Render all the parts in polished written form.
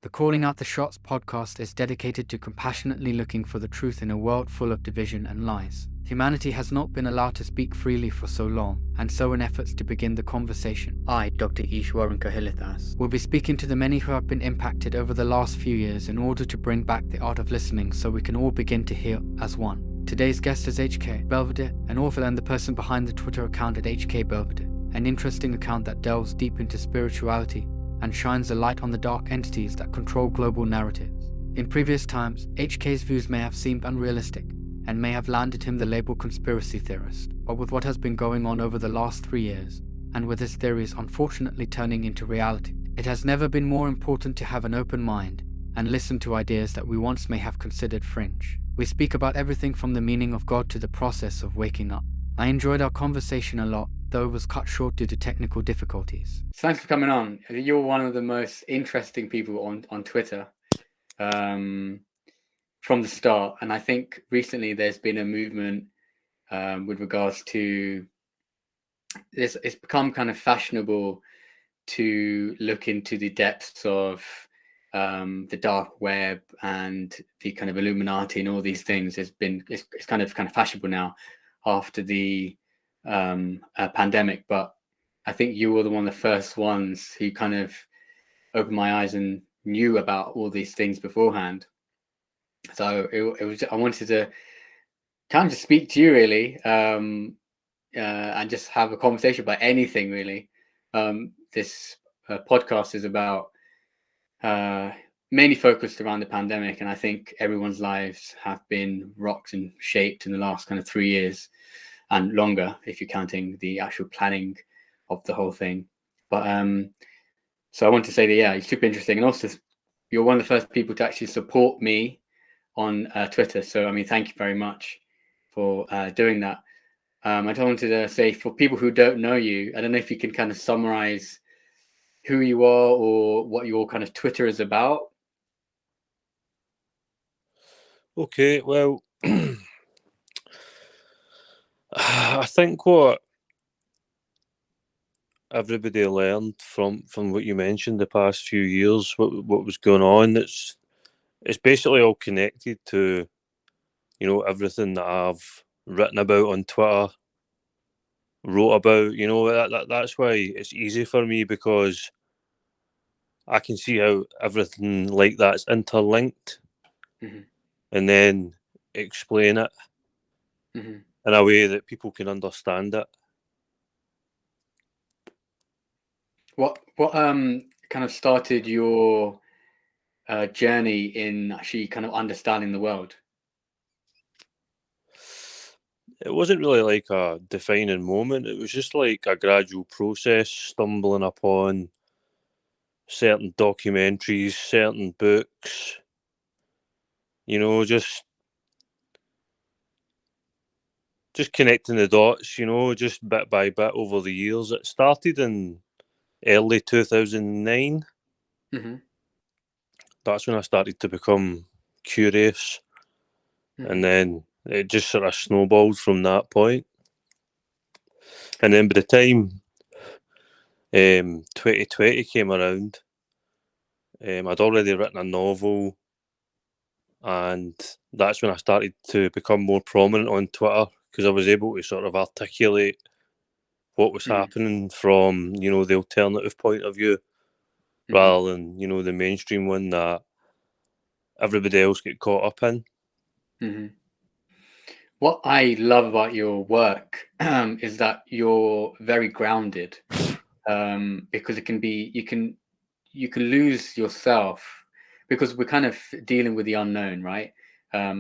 The Calling Out the Shots podcast is dedicated to compassionately looking for the truth in a world full of division and lies. Humanity has not been allowed to speak freely for so long, and so in efforts to begin the conversation, I, Dr. Ishwaran Kahilithas, will be speaking to the many who have been impacted over the last few years in order to bring back the art of listening so we can all begin to hear as one. Today's guest is HK Belvedere, an author and the person behind the Twitter account at HK Belvedere, an interesting account that delves deep into spirituality and shines a light on the dark entities that control global narratives. In previous times, HK's views may have seemed unrealistic and may have landed him the label conspiracy theorist, but with what has been going on over the last 3 years, and with his theories unfortunately turning into reality, it has never been more important to have an open mind and listen to ideas that we once may have considered fringe. We speak about everything from the meaning of God to the process of waking up. I enjoyed our conversation a lot, though it was cut short due to technical difficulties. Thanks for coming on. You're one of the most interesting people on Twitter from the start. And I think recently there's been a movement with regards to this. It's become kind of fashionable to look into the depths of the dark web and the kind of Illuminati and all these things. It's kind of fashionable now after the pandemic, but I think you were one of the first ones who kind of opened my eyes and knew about all these things beforehand. So it was, I wanted to kind of just speak to you really, and just have a conversation about anything really. This podcast is about mainly focused around the pandemic, and I think everyone's lives have been rocked and shaped in the last kind of 3 years and longer if you're counting the actual planning of the whole thing. But so I want to say that, yeah, it's super interesting, and also you're one of the first people to actually support me on Twitter. So I mean, thank you very much for doing that. I just wanted to say, for people who don't know you, I don't know if you can kind of summarize who you are or what your kind of Twitter is about. Okay, well, I think what everybody learned from what you mentioned the past few years, what was going on, it's basically all connected to, everything that I've written about on Twitter, wrote about. That's why it's easy for me, because I can see how everything like that's interlinked, and then explain it in a way that people can understand it. What kind of started your journey in actually kind of understanding the world? It wasn't really like a defining moment. It was just like a gradual process, stumbling upon certain documentaries, certain books, just connecting the dots, just bit by bit over the years. It started in early 2009. That's when I started to become curious, and then it just sort of snowballed from that point. And then by the time 2020 came around, I'd already written a novel, and that's when I started to become more prominent on Twitter, because I was able to sort of articulate what was happening from, the alternative point of view, rather than, the mainstream one that everybody else get caught up in. What I love about your work is that you're very grounded, because it can be, you can lose yourself, because we're kind of dealing with the unknown, right?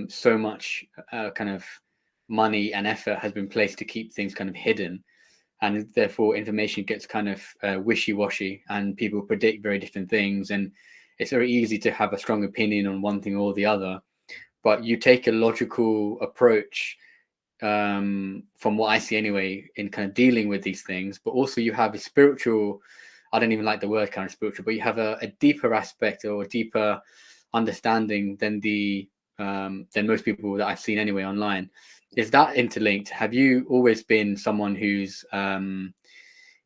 So much kind of money and effort has been placed to keep things kind of hidden, and therefore information gets kind of wishy-washy, and people predict very different things, and it's very easy to have a strong opinion on one thing or the other. But you take a logical approach, from what I see anyway, in kind of dealing with these things, but also you have a spiritual, I don't even like the word kind of spiritual, but you have a deeper aspect or a deeper understanding than than most people that I've seen anyway online. Is that interlinked? Have you always been someone who's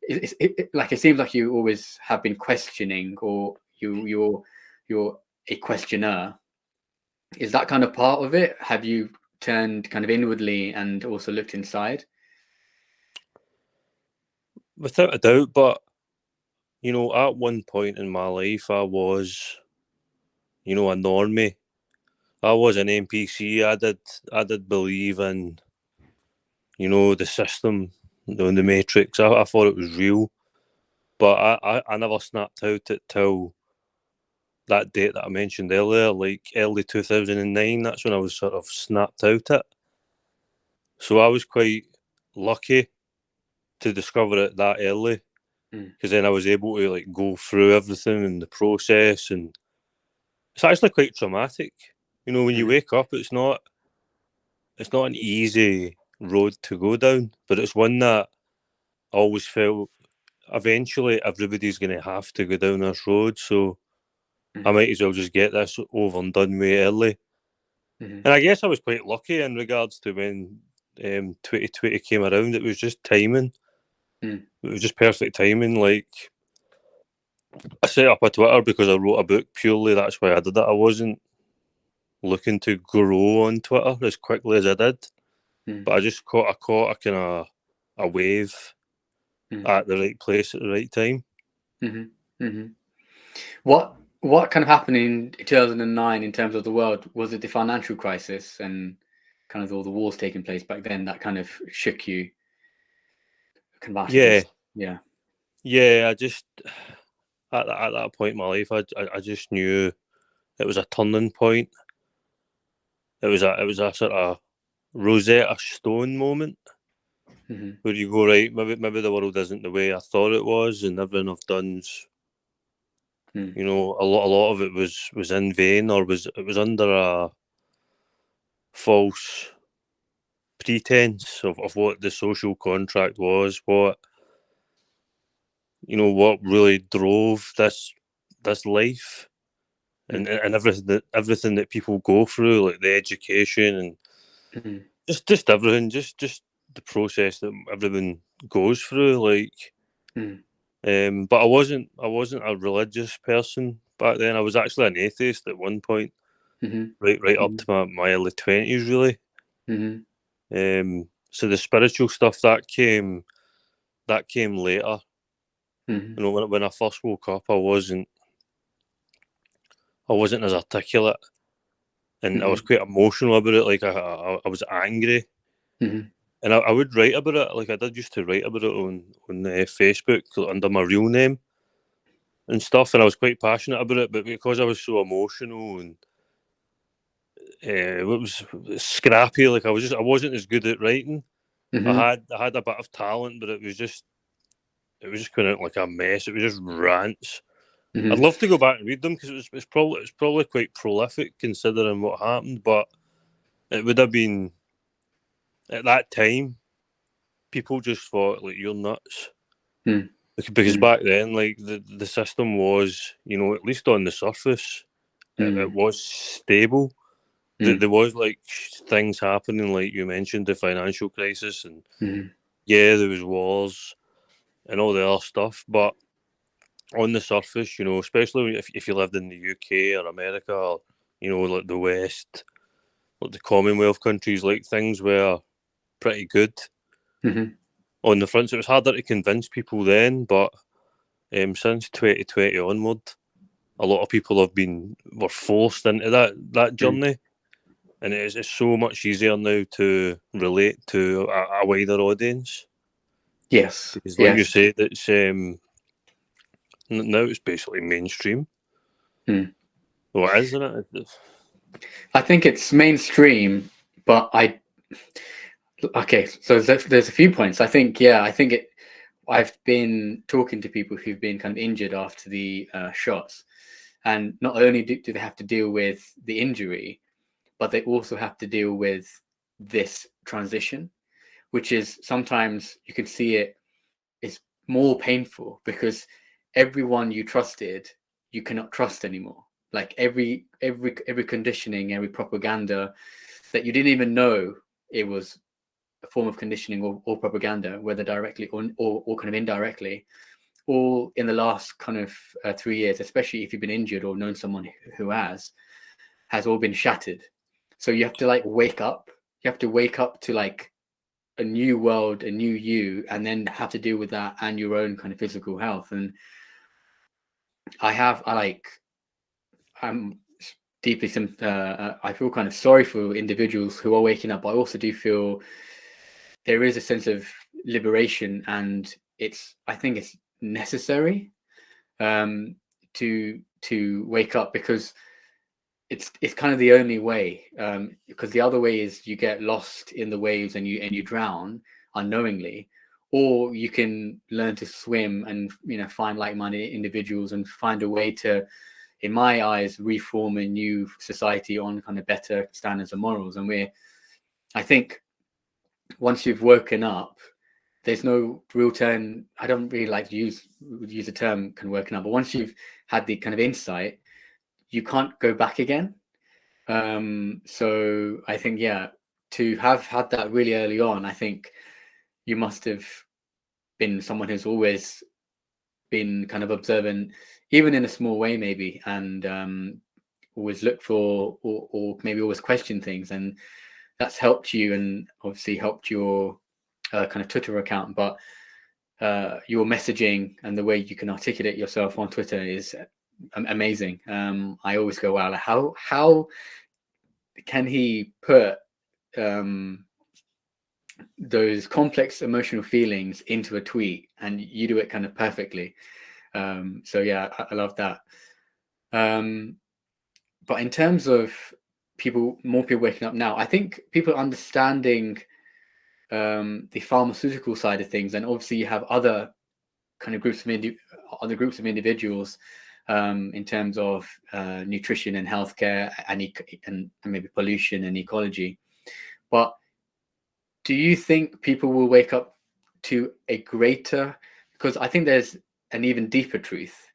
it seems like you always have been questioning, or you're you're a questioner. Is that kind of part of it? Have you turned kind of inwardly and also looked inside? Without a doubt, but at one point in my life, I was, a normie. I was an NPC. I did believe in, the system, the Matrix. I thought it was real, but I never snapped out it till that date that I mentioned earlier, like early 2009. That's when I was sort of snapped out it. So I was quite lucky to discover it that early, because then I was able to like go through everything in the process, and it's actually quite traumatic. When you wake up, it's not an easy road to go down, but it's one that I always felt eventually everybody's going to have to go down this road, so I might as well just get this over and done with early. And I guess I was quite lucky in regards to when 2020 came around. It was just timing. It was just perfect timing. Like, I set up a Twitter because I wrote a book purely. That's why I did it. I wasn't looking to grow on Twitter as quickly as I did, but I just caught a kind of a wave at the right place at the right time. What kind of happened in 2009 in terms of the world? Was it the financial crisis and kind of all the wars taking place back then that kind of shook you? Yeah, Yeah. yeah. I just at that point in my life, I just knew it was a turning point. It was a sort of Rosetta Stone moment where you go, right, maybe the world isn't the way I thought it was, and everything I've done's a lot of it was in vain, or it was under a false pretense of what the social contract was, what really drove this life, and everything that people go through, like the education and just everything, just the process that everyone goes through, like. But I wasn't a religious person back then. I was actually an atheist at one point, right up to my early 20s, really. So the spiritual stuff that came later. When I first woke up, I wasn't as articulate, and I was quite emotional about it. Like I was angry, and I would write about it. Like I did used to write about it on Facebook under my real name and stuff, and I was quite passionate about it. But because I was so emotional and it was scrappy, like I wasn't as good at writing. I had a bit of talent, but it was just coming out like a mess. It was just rants. I'd love to go back and read them because it's probably quite prolific considering what happened, but it would have been at that time people just thought like you're nuts. Because back then, like the system was, at least on the surface, it was stable. There was like things happening, like you mentioned, the financial crisis, and yeah, there was wars and all the other stuff. But on the surface, especially if you lived in the UK or America or like the West, like the Commonwealth countries, like things were pretty good on the front. So it was harder to convince people then, but since 2020 onward, a lot of people were forced into that journey. And it's so much easier now to relate to a wider audience. Yes. Because like you said, it's now it's basically mainstream. Well, isn't it? I think it's mainstream, but okay, so there's a few points. I think I've been talking to people who've been kind of injured after the shots, and not only do they have to deal with the injury, but they also have to deal with this transition, which is sometimes you can see it's more painful because everyone you trusted, you cannot trust anymore. Like every conditioning, every propaganda that you didn't even know it was a form of conditioning or propaganda, whether directly or kind of indirectly, all in the last kind of 3 years, especially if you've been injured or known someone who has all been shattered. So you have to like wake up. You have to wake up to like a new world, a new you, and then have to deal with that and your own kind of physical health. And I'm deeply I feel kind of sorry for individuals who are waking up. I also do feel there is a sense of liberation, and I think it's necessary to wake up, because it's kind of the only way, because the other way is you get lost in the waves and you drown unknowingly, or you can learn to swim and find like-minded individuals and find a way to, in my eyes, reform a new society on kind of better standards and morals. And I think once you've woken up, there's no real turn. I don't really like to use the term kind of woken up, but once you've had the kind of insight, you can't go back again. So I think, to have had that really early on, I think you must have been someone who's always been kind of observant, even in a small way maybe, and always look for or maybe always question things, and that's helped you, and obviously helped your kind of Twitter account. But your messaging and the way you can articulate yourself on Twitter is amazing. I always go, wow, like how can he put those complex emotional feelings into a tweet, and you do it kind of perfectly. So yeah, I love that. But in terms of more people waking up now, I think people understanding the pharmaceutical side of things, and obviously you have other kind of groups of individuals in terms of nutrition and healthcare and maybe pollution and ecology. But do you think people will wake up to a greater, because I think there's an even deeper truth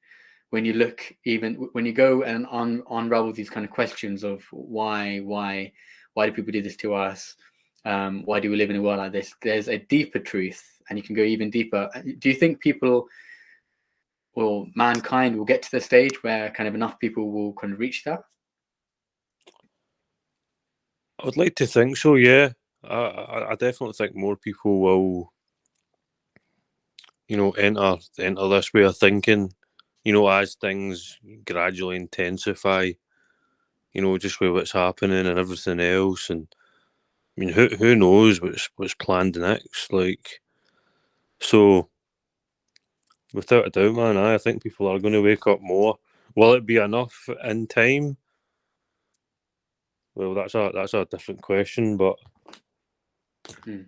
when you look, even when you go and unravel these kind of questions of why do people do this to us? Why do we live in a world like this? There's a deeper truth, and you can go even deeper. Do you think people, or mankind, will get to the stage where kind of enough people will kind of reach that? I would like to think so, yeah. I definitely think more people will, enter this way of thinking, as things gradually intensify, just with what's happening and everything else. And I mean, who knows what's planned next? Like, so without a doubt, man, I think people are going to wake up more. Will it be enough in time? Well, that's a different question, but you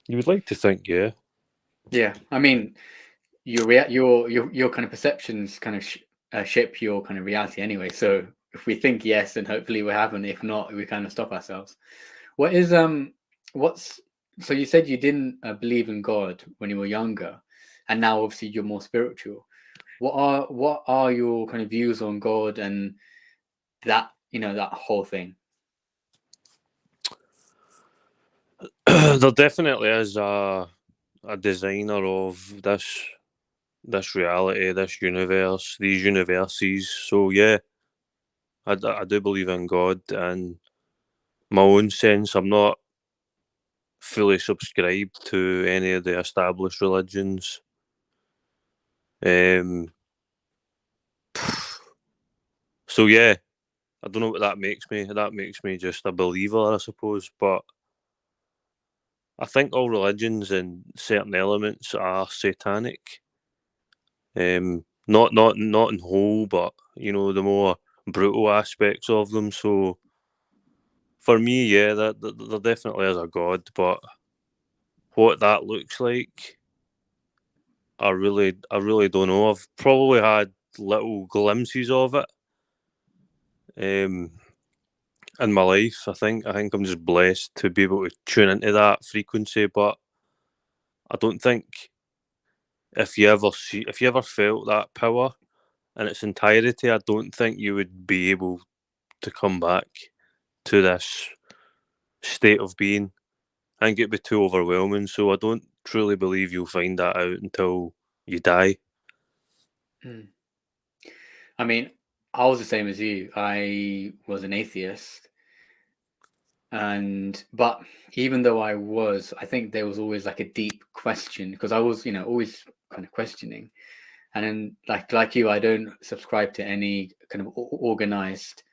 would like to think, yeah. Yeah, I mean, your kind of perceptions kind of shape your kind of reality anyway. So if we think yes, then hopefully we haven't. If not, we kind of stop ourselves. So you said you didn't believe in God when you were younger, and now obviously you're more spiritual. What are your kind of views on God and that that whole thing? There definitely is a designer of this reality, this universe, these universes. So yeah, I do believe in God. In my own sense, I'm not fully subscribed to any of the established religions. So yeah, I don't know what that makes me. That makes me just a believer, I suppose. But I think all religions in certain elements are satanic. Not in whole, but the more brutal aspects of them. So for me, yeah, there definitely is a God, but what that looks like, I really don't know. I've probably had little glimpses of it in my life. I think I'm just blessed to be able to tune into that frequency, but I don't think if you ever felt that power in its entirety, I don't think you would be able to come back to this state of being. I think it'd be too overwhelming. So I don't truly believe you'll find that out until you die. I mean, I was the same as you. I was an atheist, but even though I think there was always like a deep question, because I was, always kind of questioning. And then, like you, I don't subscribe to any kind of organized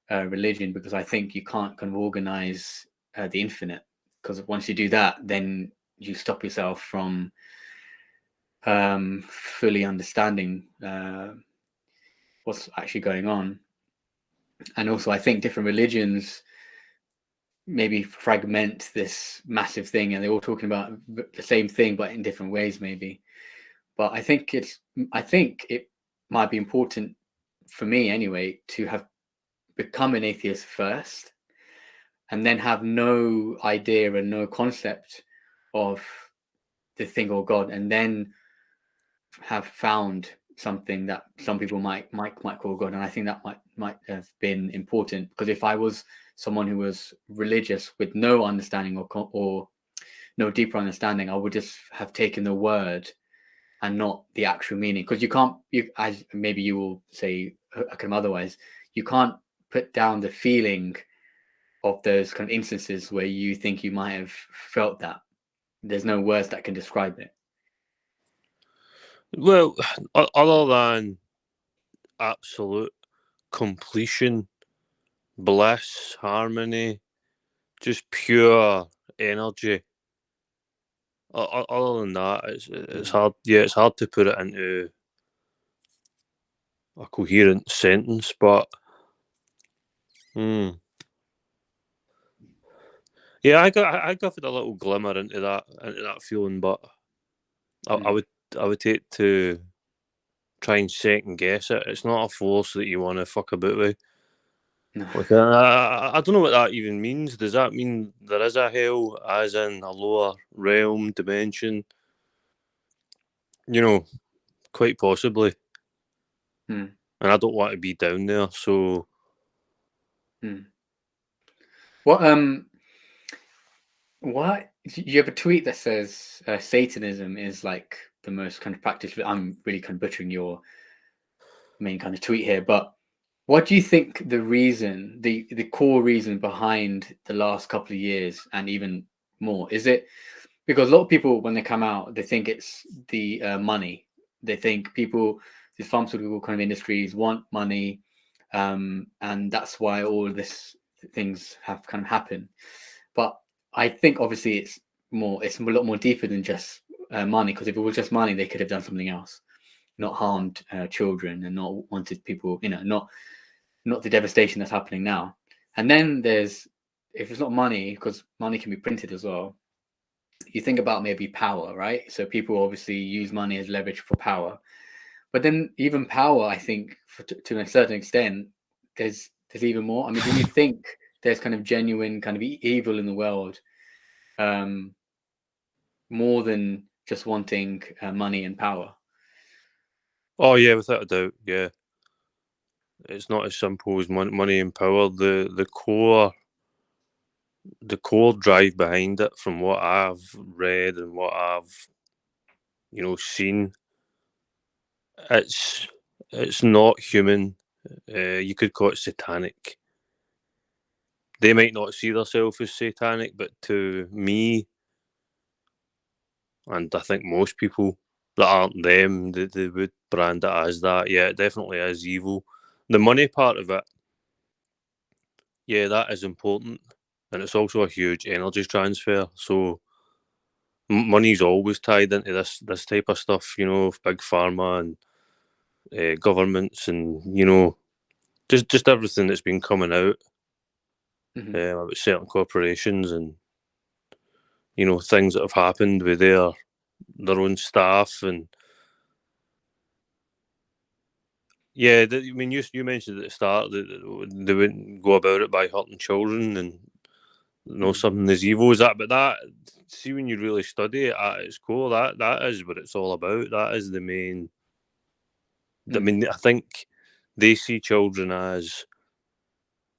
religion, because I think you can't kind of organize the infinite, because once you do that, then you stop yourself from fully understanding what's actually going on. And also, I think different religions maybe fragment this massive thing, and they're all talking about the same thing but in different ways, maybe. But I think it might be important for me anyway to have become an atheist first, and then have no idea and no concept of the thing or God, and then have found something that some people might call God. And I think that might have been important, because if I was someone who was religious with no understanding or no deeper understanding, I would just have taken the word and not the actual meaning. Because as maybe you will say kind of otherwise, you can't put down the feeling of those kind of instances where you think you might have felt that. There's no words that can describe it. Well, other than absolute completion, bliss, harmony, just pure energy. Other than that, it's hard. Yeah, it's hard to put it into a coherent sentence. But yeah, I got a little glimmer into that feeling, but I would take to try and second guess it. It's not a force that you want to fuck about with. No. Like, I don't know what that even means. Does that mean there is a hell, as in a lower realm, dimension? Quite possibly. And I don't want to be down there, so... What you have a tweet that says Satanism is like the most kind of practiced. I'm really kind of butchering your main kind of tweet here, but what do you think the core reason behind the last couple of years and even more? Is it because a lot of people, when they come out, they think it's the money. They think the pharmaceutical kind of industries want money, and that's why all of this things have kind of happened. But I think obviously it's a lot more deeper than just money. Because if it was just money, they could have done something else, not harmed children, and not wanted people, not the devastation that's happening now. And then if it's not money, because money can be printed as well, you think about maybe power, right? So people obviously use money as leverage for power. But then even power, I think, to a certain extent, there's even more. I mean, do you think there's kind of genuine kind of evil in the world, more than just wanting money and power? Oh yeah, without a doubt, yeah. It's not as simple as money and power. The core drive behind it, from what I've read and what I've seen, it's not human. You could call it satanic. They might not see themselves as satanic, but to me, and I think most people that aren't them, they would brand it as that. Yeah, it definitely is evil. The money part of it, yeah, that is important, and it's also a huge energy transfer. So money's always tied into this type of stuff, big pharma and governments, and just everything that's been coming out about certain corporations and things that have happened with their own staff. And yeah, I mean, you mentioned at the start that they wouldn't go about it by hurting children and something as evil as that. But that, see, when you really study it at its core, that is what it's all about. That is the main. I mean, I think they see children as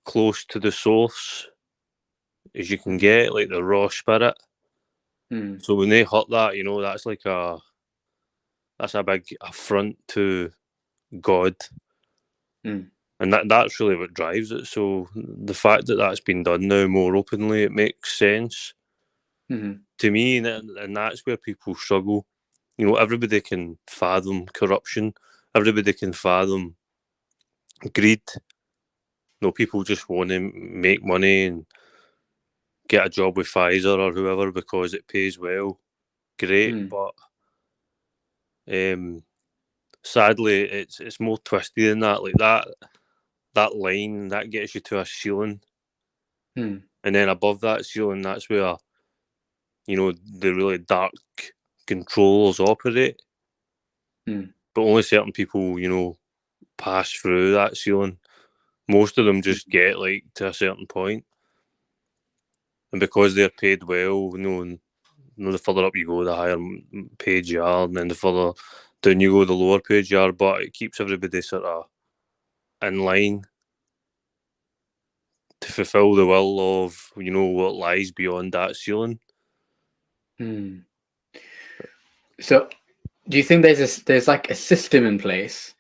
close to the source as you can get, like the raw spirit. So when they hurt that, that's like a big affront to God. Mm. And that's really what drives it. So the fact that that's been done now more openly, it makes sense Mm-hmm. to me, and that's where people struggle. You know, everybody can fathom corruption. Everybody can fathom greed. You know, people just want to make money and get a job with Pfizer or whoever because it pays well. Great, Mm. but um, sadly, it's more twisty than that. Like that line that gets you to a ceiling, Mm. and then above that ceiling, that's where the really dark controllers operate. Mm. But only certain people, pass through that ceiling. Most of them just get like to a certain point, and because they're paid well, the further up you go, the higher paid you are, and then the further down you go, the lower paid you are. But it keeps everybody sort of in line to fulfil the will of what lies beyond that ceiling. Mm. So, do you think there's like a system in place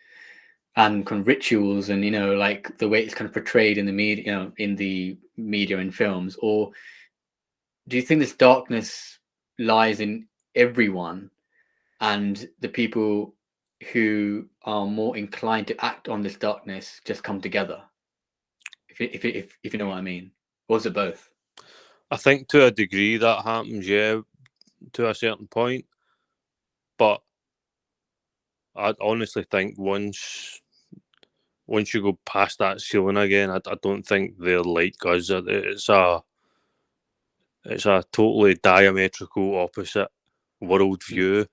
and kind of rituals and like the way it's kind of portrayed in the media, in the media and films, or do you think this darkness lies in everyone and the people who are more inclined to act on this darkness just come together? If you know what I mean, or is it both? I think to a degree that happens, yeah, to a certain point. But I honestly think once you go past that ceiling again, I don't think they're like us. It's a totally diametrical opposite worldview.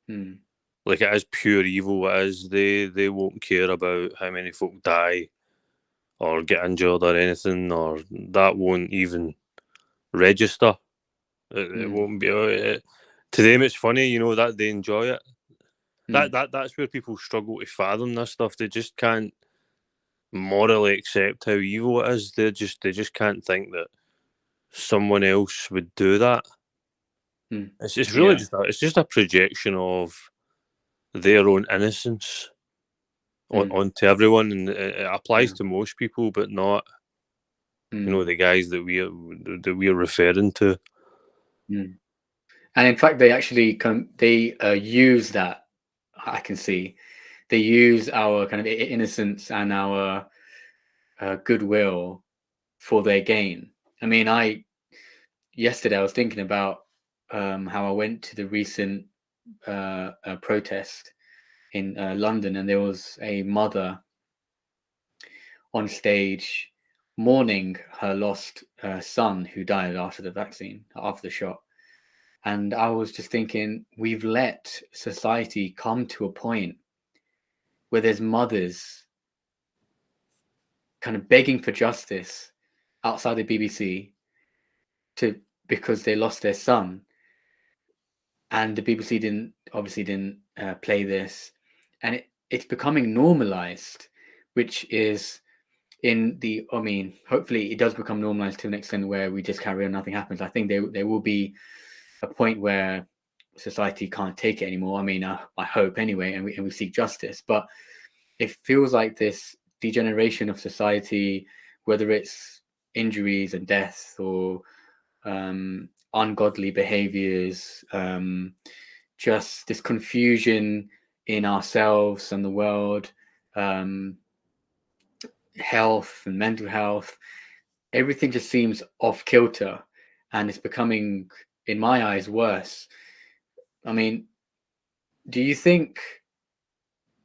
Mm. Like it is pure evil. It is they won't care about how many folk die or get injured or anything, or that won't even register. It Mm. won't be. To them, it's funny, that they enjoy it. Mm. That's where people struggle to fathom this stuff. They just can't morally accept how evil it is. They just can't think that someone else would do that. Mm. It's really Yeah. just a projection of their own innocence Mm. onto everyone, and it applies Yeah. to most people, but not Mm. the guys that we're referring to. Mm. And in fact, they actually they use that. I can see they use our kind of innocence and our goodwill for their gain. I mean, yesterday I was thinking about how I went to the recent protest in London, and there was a mother on stage mourning her lost son who died after the vaccine, after the shot. And I was just thinking, we've let society come to a point where there's mothers kind of begging for justice outside the BBC because they lost their son, and the BBC didn't play this, and it's becoming normalized, which is I mean, hopefully it does become normalized to an extent where we just carry on, nothing happens. I think there will be a point where society can't take it anymore. I mean, I hope anyway, and we seek justice. But it feels like this degeneration of society, whether it's injuries and death or ungodly behaviors, just this confusion in ourselves and the world, um, health and mental health, everything just seems off kilter, and it's becoming, in my eyes, worse. I mean, do you think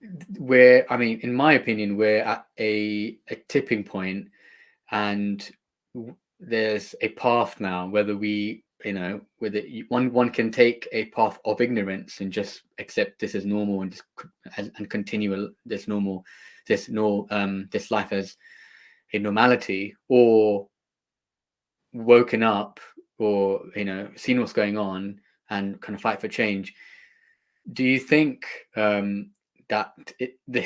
I mean, in my opinion, we're at a tipping point, and there's a path now, whether whether one can take a path of ignorance and just accept this as normal and and continue this life as a normality, or woken up, or seen what's going on and kind of fight for change. Do you think that do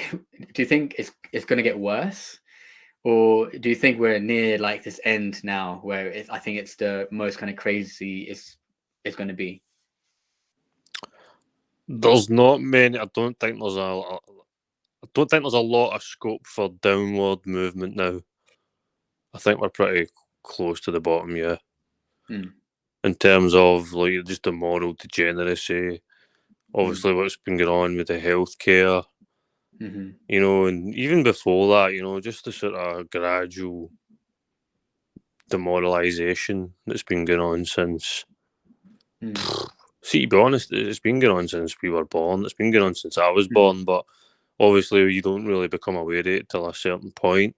you think it's going to get worse, or do you think we're near like this end now where I think it's the most kind of crazy it's going to be? There's not many. I don't think there's I don't think there's a lot of scope for downward movement now. I think we're pretty close to the bottom, yeah. Mm. In terms of like just the moral degeneracy, obviously what's been going on with the healthcare, Mm-hmm. and even before that, just the sort of gradual demoralisation that's been going on since. Mm. See, to be honest, it's been going on since we were born. It's been going on since I was Mm. born, but obviously you don't really become aware of it till a certain point.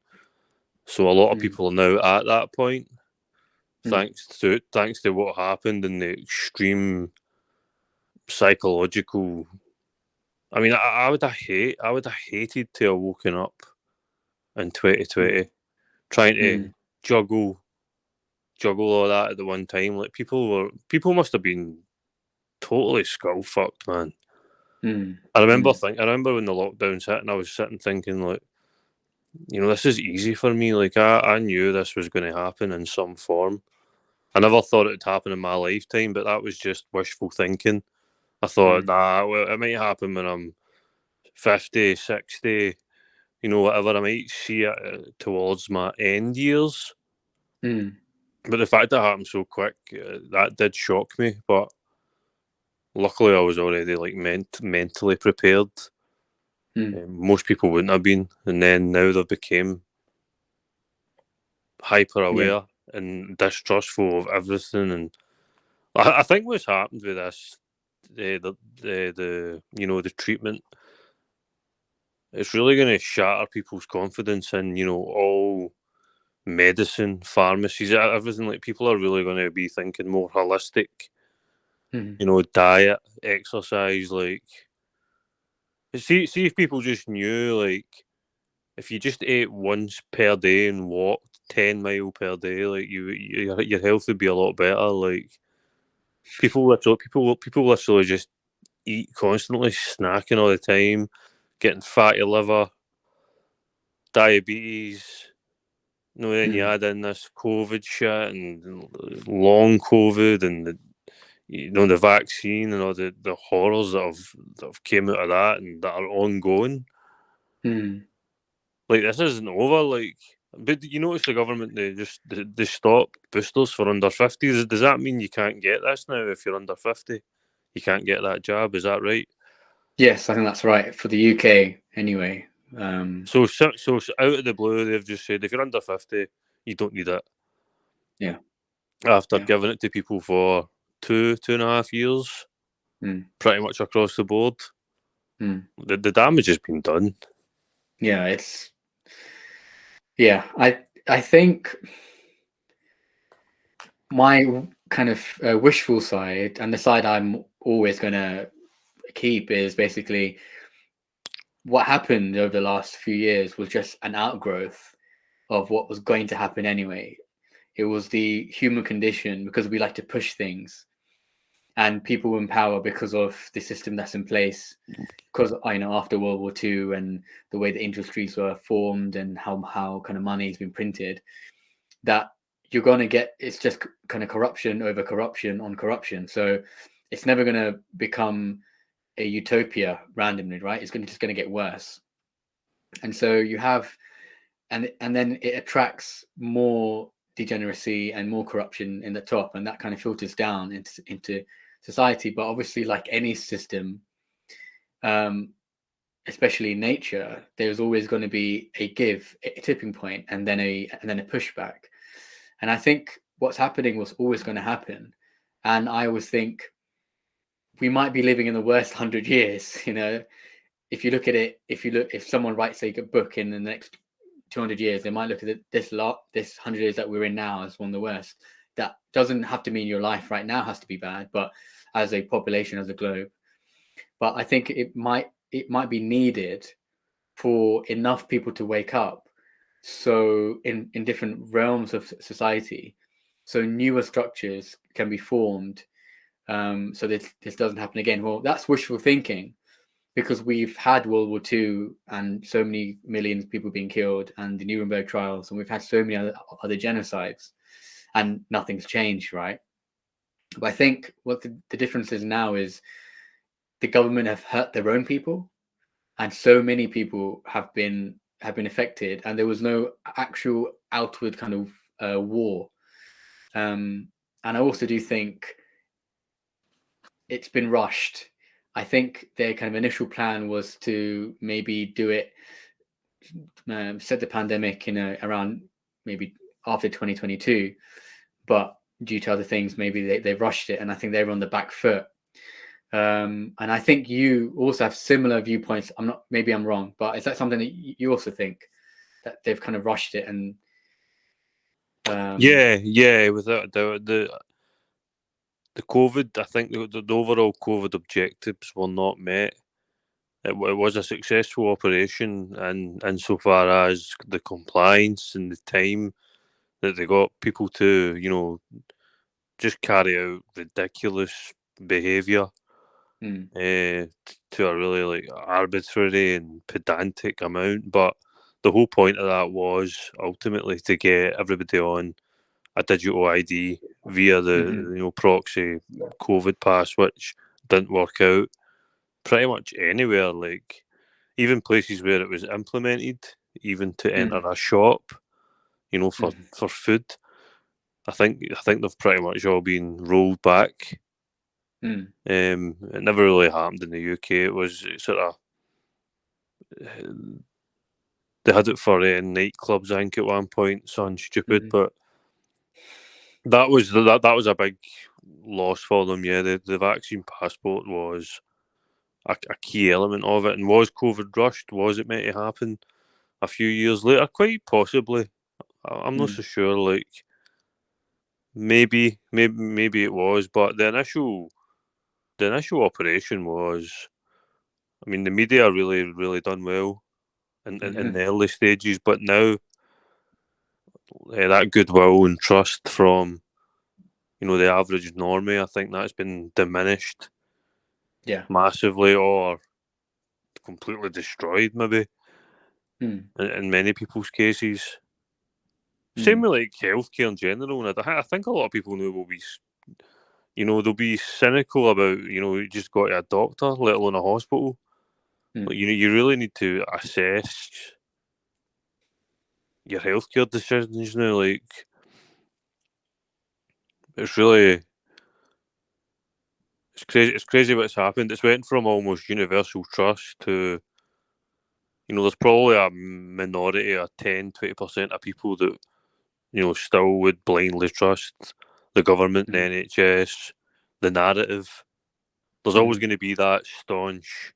So a lot of Mm. people are now at that point, Mm. thanks to what happened in the extreme psychological. I mean, I would have hated to have woken up in 2020 trying to Mm. juggle all that at the one time. Like people must have been totally skull fucked, man. Mm. I remember when the lockdown hit, and I was sitting thinking like, this is easy for me. Like I knew this was going to happen in some form. I never thought it'd happen in my lifetime, but that was just wishful thinking. I thought, Mm. nah, well, it might happen when I'm 50, 60, whatever. I might see it towards my end years. Mm. But the fact that it happened so quick, that did shock me. But luckily, I was already like mentally prepared. Mm. Most people wouldn't have been, and then now they became hyper Yeah. aware and distrustful of everything. And I think what's happened with this, the treatment, it's really going to shatter people's confidence in all medicine, pharmacies, everything. Like people are really going to be thinking more holistic. Mm. Diet, exercise. Like, see if people just knew, like, if you just ate once per day and walked 10 mile per day, like your health would be a lot better. Like people literally just eat constantly, snacking all the time, getting fatty liver, diabetes. Then you Mm. add in this COVID shit and long COVID and the vaccine and all the horrors that have came out of that and that are ongoing. Mm. Like this isn't over. Like, but you notice the government they stop boosters for under 50s. Does that mean you can't get this now if you're under 50? You can't get that jab. Is that right? Yes, I think that's right for the UK anyway. So out of the blue, they've just said if you're under 50, you don't need it. Yeah. After Yeah. giving it to people for 2.5 years, Mm. pretty much across the board, Mm. the damage has been done. Yeah. I think my kind of wishful side and the side I'm always going to keep is basically what happened over the last few years was just an outgrowth of what was going to happen anyway. It was the human condition because we like to push things and people in power because of the system that's in place. Because after World War II and the way the industries were formed and how kind of money has been printed, that you're going to get it's just kind of corruption over corruption on corruption. So it's never going to become a utopia randomly, right? It's just going to get worse. And so you have and then it attracts more degeneracy and more corruption in the top, and that kind of filters down into society. But obviously, like any system, especially nature, there's always going to be a tipping point, and then a pushback. And I think what's happening was always going to happen. And I always think we might be living in the worst 100 years. If someone writes a book in the next 200 years, they might look at this 100 years that we're in now as one of the worst. That doesn't have to mean your life right now has to be bad, but as a population, as a globe. But I think it might be needed for enough people to wake up. So in different realms of society, so newer structures can be formed. So this doesn't happen again. Well, that's wishful thinking, because we've had World War II and so many millions of people being killed and the Nuremberg trials, and we've had so many other genocides, and nothing's changed, right? But I think what the difference is now is the government have hurt their own people, and so many people have been affected, and there was no actual outward kind of war. And I also do think it's been rushed. I think their kind of initial plan was to maybe do it, set the pandemic in around maybe after 2022, but due to other things, maybe they rushed it, and I think they were on the back foot. And I think you also have similar viewpoints. Maybe I'm wrong, but is that something that you also think, that they've kind of rushed it? And yeah, without a doubt. The COVID, I think the overall COVID objectives were not met. It was a successful operation, and insofar as the compliance and the time that they got people to, just carry out ridiculous behaviour to a really arbitrary and pedantic amount. But the whole point of that was ultimately to get everybody on a digital ID via the proxy COVID pass, which didn't work out pretty much anywhere. Like even places where it was implemented, even to enter a shop, for food. I think they've pretty much all been rolled back. It never really happened in the UK. It was sort of they had it for nightclubs, I think, at one point. Something stupid, but that was a big loss for them. Yeah, the vaccine passport was a key element of it. And was COVID rushed? Was it meant to happen a few years later? Quite possibly. I'm not so sure. Like maybe it was, but the initial operation was. I mean, the media really done well in the early stages, but now that goodwill and trust from the average normie, I think that's been diminished, massively, or completely destroyed, maybe in many people's cases. Same with healthcare in general, and I think a lot of people now will be, they'll be cynical about you just got to a doctor, let alone a hospital. But you really need to assess your healthcare decisions now. Like it's crazy. It's crazy what's happened. It's went from almost universal trust to, there's probably a minority, a 10-20% of people that, still would blindly trust the government, the NHS, the narrative. There's always going to be that staunch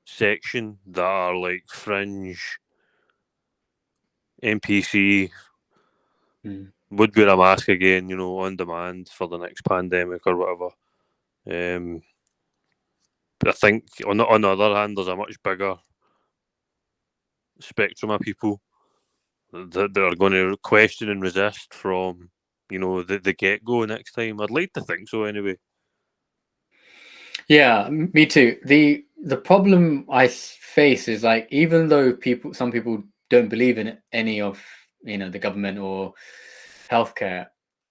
section that are like fringe, NPC, would wear a mask again, on demand for the next pandemic or whatever. But I think on the other hand, there's a much bigger spectrum of people that are going to question and resist from, the get-go next time. I'd like to think so anyway. Yeah, me too. The problem I face is, like, even though some people don't believe in any of the government or healthcare,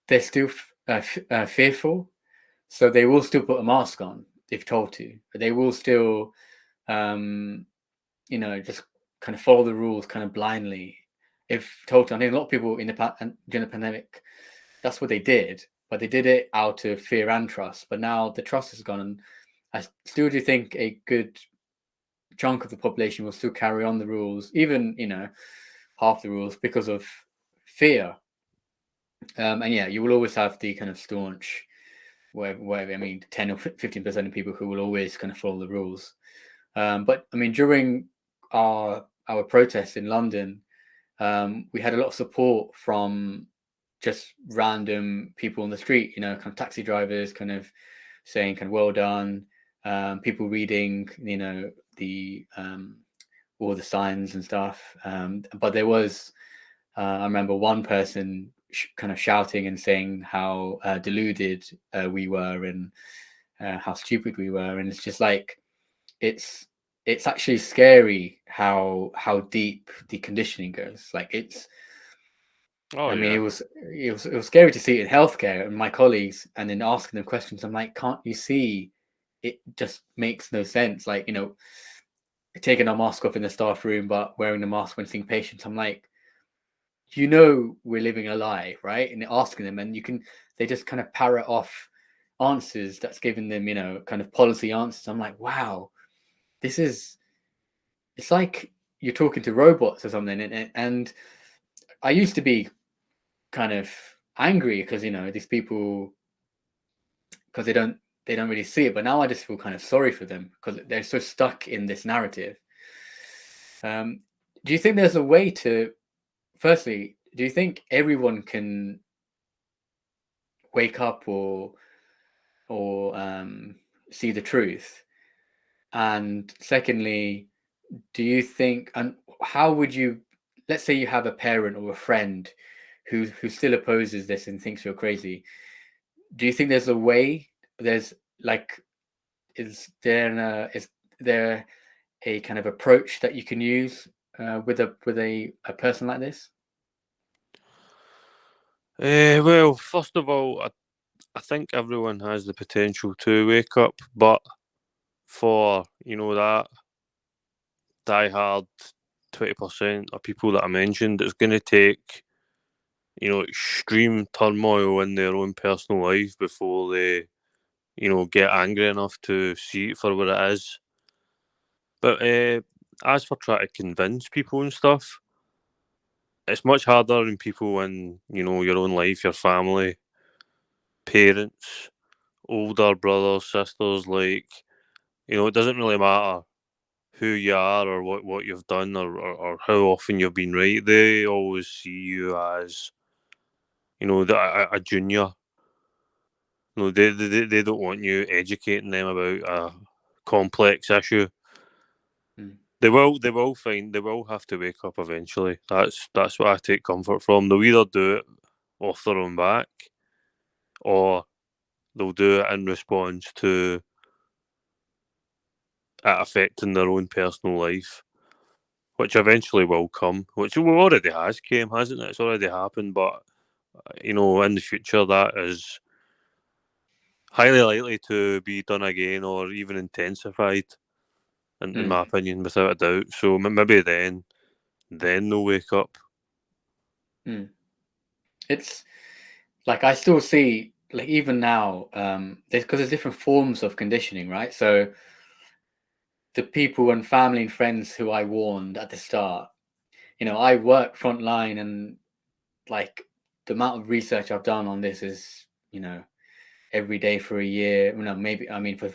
they're still fearful, so they will still put a mask on if told to. But they will still, just kind of follow the rules kind of blindly if told to. I think a lot of people during the pandemic, that's what they did, but they did it out of fear and trust. But now the trust is gone, and I still do think a good chunk of the population will still carry on the rules, even half the rules, because of fear. And yeah, you will always have the kind of staunch, whatever, I mean, 10 or 15% of people who will always kind of follow the rules. But I mean, during our protests in London, we had a lot of support from just random people on the street, kind of taxi drivers, kind of saying kind of well done, people reading, the all the signs and stuff. But there was, I remember one person kind of shouting and saying how deluded we were, and how stupid we were. And it's just like, it's actually scary how deep the conditioning goes. Like I mean, it was scary to see it in healthcare and my colleagues, and then asking them questions. I'm like, can't you see it just makes no sense. Like, taking a mask off in the staff room, but wearing the mask when seeing patients. I'm like, we're living a lie, right? And asking them, and they just kind of parrot off answers that's given them, kind of policy answers. I'm like, wow, it's like you're talking to robots or something. And I used to be kind of angry because, these people, because they don't really see it, but now I just feel kind of sorry for them because they're so stuck in this narrative. Do you think there's a way to, firstly, do you think everyone can wake up or see the truth? And secondly, do you think, and how would you, let's say you have a parent or a friend who still opposes this and thinks you're crazy. Do you think there's a way? There's like, is there a kind of approach that you can use with a person like this? Well, first of all, I think everyone has the potential to wake up, but for that die-hard 20% of people that I mentioned, it's going to take extreme turmoil in their own personal life before they get angry enough to see it for what it is. But as for trying to convince people and stuff, it's much harder in people in your own life, your family, parents, older brothers, sisters. Like it doesn't really matter who you are or what you've done or how often you've been right. They always see you as a junior. No, they don't want you educating them about a complex issue. Mm. They will have to wake up eventually. That's what I take comfort from. They'll either do it off their own back, or they'll do it in response to it affecting their own personal life, which eventually will come, which already has came, hasn't it? It's already happened, but in the future that is highly likely to be done again or even intensified, in my opinion, without a doubt. So maybe then they'll wake up. It's like I still see, like, even now, there's different forms of conditioning, right? So the people and family and friends who I warned at the start, I work frontline, and like the amount of research I've done on this is, every day for a year. Maybe, I mean, for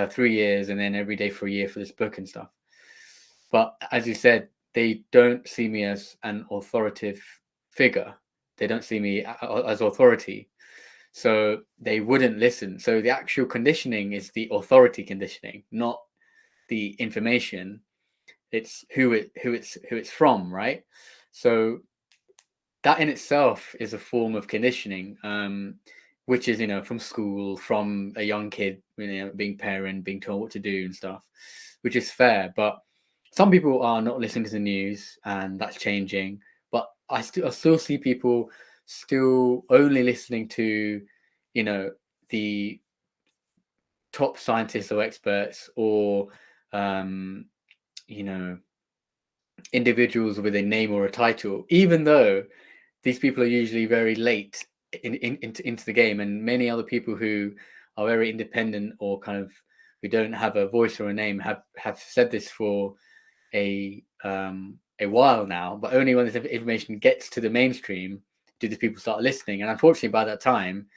3 years, and then every day for a year for this book and stuff. But as you said, they don't see me as an authoritative figure. They don't see me as authority. So they wouldn't listen. So the actual conditioning is the authority conditioning, not the information. It's who it's from, right? So that in itself is a form of conditioning, which is, from school, from a young kid, being parent, being told what to do and stuff, which is fair. But some people are not listening to the news, and that's changing. But I still see people still only listening to, the top scientists or experts, or you know individuals with a name or a title, even though these people are usually very late into the game, and many other people who are very independent, or kind of who don't have a voice or a name, have said this for a while now. But only when this information gets to the mainstream do these people start listening. And unfortunately, by that time,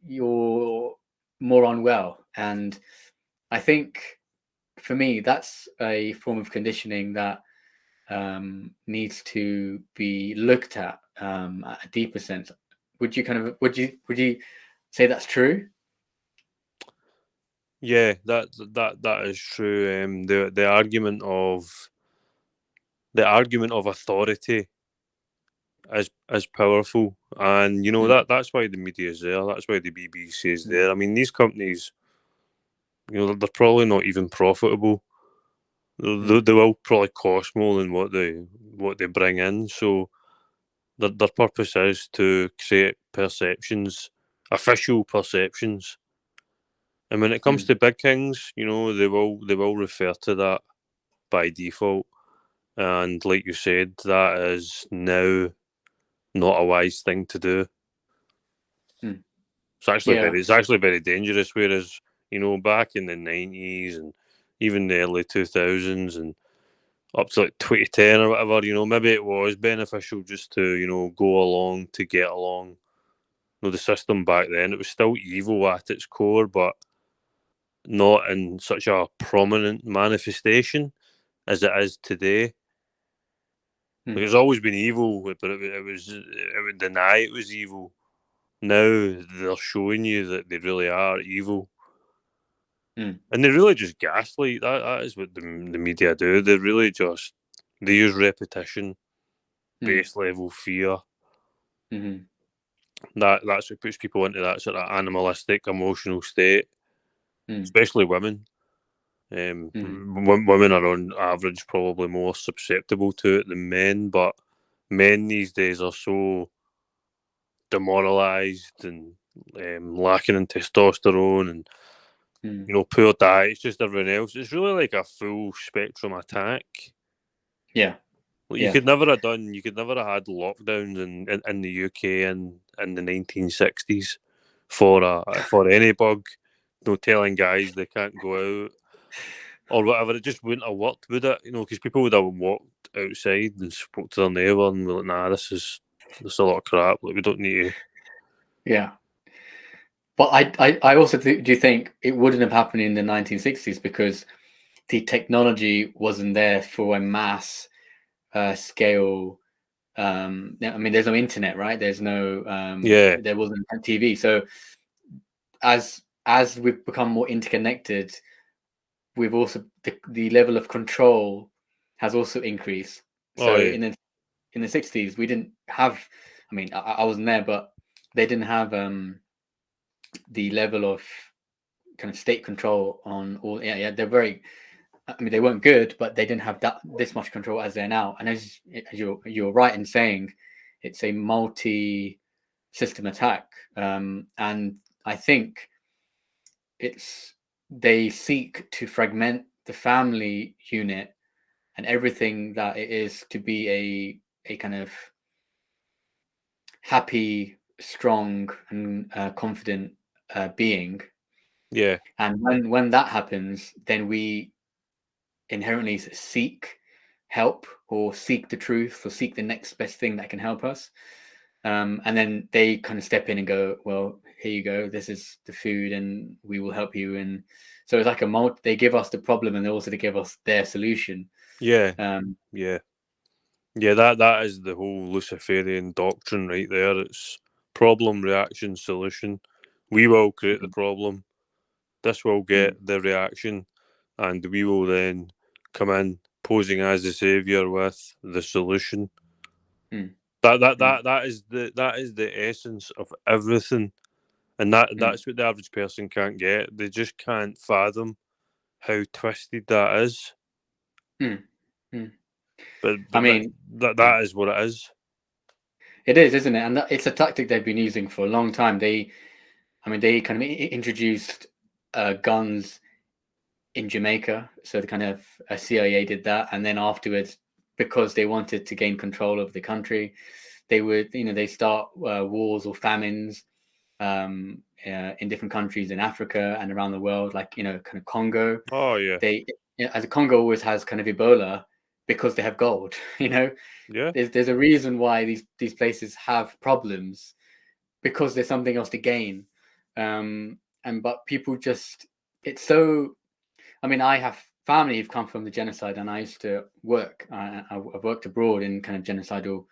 you're more unwell. And I think, for me, that's a form of conditioning that needs to be looked at a deeper sense. Would you say that's true? Yeah, that is true. The argument of authority is powerful, and that's why the media is there. That's why the BBC is there. I mean, these companies, they're probably not even profitable. They will probably cost more than what they bring in. So their purpose is to create perceptions, official perceptions, And when it comes to big kings, you know, they will refer to that by default. And like you said, that is now not a wise thing to do. It's actually very dangerous. Whereas, you know, back in the 90s and even the early 2000s and up to like 2010 or whatever, you know, maybe it was beneficial just to, you know, go along to get along. You know, the system back then, it was still evil at its core, but not in such a prominent manifestation as it is today. Like, it's always been evil, but it would deny it was evil. Now they're showing you that they really are evil. And they really just gaslight. That is what the media do. They really just they use repetition, base level fear. That's what puts people into that sort of animalistic emotional state, especially women. Women are on average probably more susceptible to it than men, but men these days are so demoralised and lacking in testosterone and you know, poor diet. It's just everything else. It's really like a full spectrum attack. Like you could never have had lockdowns in the UK in the 1960s for any bug. You know, telling guys they can't go out or whatever. It just wouldn't have worked, would it? You know, because people would have walked outside and spoke to their neighbour and were like, "Nah, this is a lot of crap. Like we don't need to." Yeah. But I also do think it wouldn't have happened in the 1960s because the technology wasn't there for a mass scale. I mean, there's no internet, right? There's no there wasn't TV. So as we've become more interconnected, we've also the level of control has also increased. So in the 60s, we didn't have. I mean, I wasn't there, but they didn't have the level of kind of state control on all. Yeah, they're very. I mean, they weren't good, but they didn't have this much control as they're now. And as you're right in saying, it's a multi-system attack, and I think they seek to fragment the family unit and everything that it is to be a kind of happy, strong, and confident being. Yeah. And when that happens, then we inherently seek help or seek the truth or seek the next best thing that can help us. And then they kind of step in and go, well, here you go. This is the food and we will help you. And so it's like they give us the problem and they also give us their solution. Yeah. That is the whole Luciferian doctrine right there. It's problem, reaction, solution. We will create the problem. This will get the reaction, and we will then come in posing as the savior with the solution. That is the essence of everything, and that's what the average person can't get. They just can't fathom how twisted that is. But I mean, that is what it is. It is, isn't it? And it's a tactic they've been using for a long time. They kind of introduced guns in Jamaica, so the kind of CIA did that, and then afterwards, because they wanted to gain control of the country, they would, they start wars or famines in different countries in Africa and around the world, like kind of Congo. Oh yeah. As Congo always has kind of Ebola because they have gold. Yeah. There's a reason why these places have problems because there's something else to gain. But people just, it's so. I mean, I have family who've come from the genocide, and I used to work. I've worked abroad in kind of genocidal,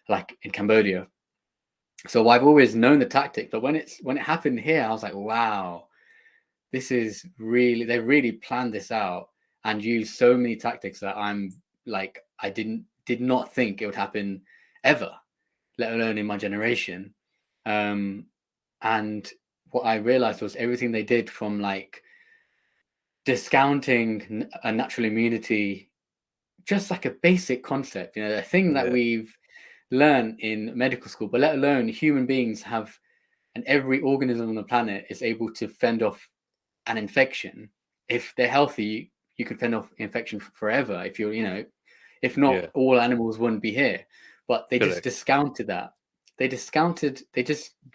like in Cambodia. So I've always known the tactic, but when it happened here, I was like, wow, this is really, they really planned this out and used so many tactics that I'm like, I did not think it would happen ever, let alone in my generation. And what I realized was everything they did, from like discounting a natural immunity, just like a basic concept, a thing that we've learned in medical school, but let alone human beings have, and every organism on the planet is able to fend off an infection. If they're healthy, you can fend off infection forever. If you're, if not, Yeah. all animals wouldn't be here. But they just Correct. discounted that. They just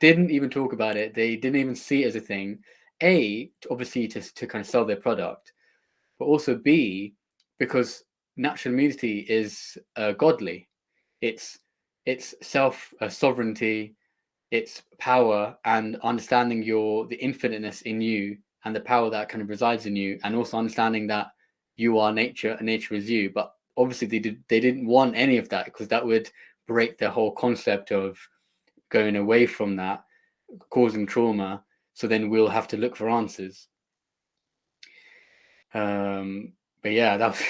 didn't even talk about it. They didn't even see it as a thing. Obviously to kind of sell their product, but also B, because natural immunity is godly. It's self sovereignty, it's power and understanding the infiniteness in you and the power that kind of resides in you, and also understanding that you are nature and nature is you. But obviously they didn't want any of that, because that would break the whole concept of going away from that, causing trauma. So then we'll have to look for answers. But yeah, that was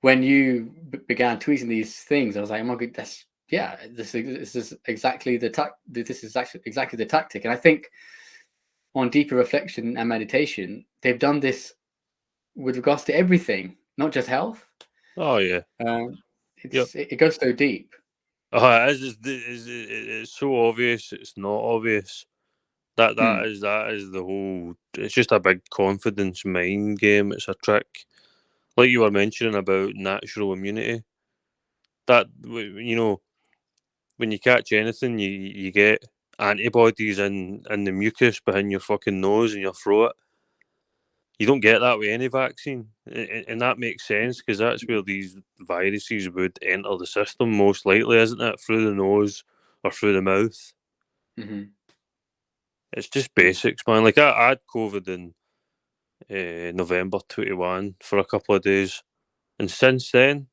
when you began tweeting these things, I was like, oh my god, this is exactly the tactic. And I think on deeper reflection and meditation, they've done this with regards to everything, not just health. Oh yeah. Yep. It goes so deep. Oh, it's so obvious. It's not obvious. That is the whole. It's just a big confidence mind game. It's a trick, like you were mentioning about natural immunity. That when you catch anything, you get antibodies in the mucus behind your fucking nose and your throat. You don't get that with any vaccine, and that makes sense because that's where these viruses would enter the system most likely, isn't it? Through the nose or through the mouth. Mm-hmm. It's just basics, man. Like I had COVID in November 21 for a couple of days, and since then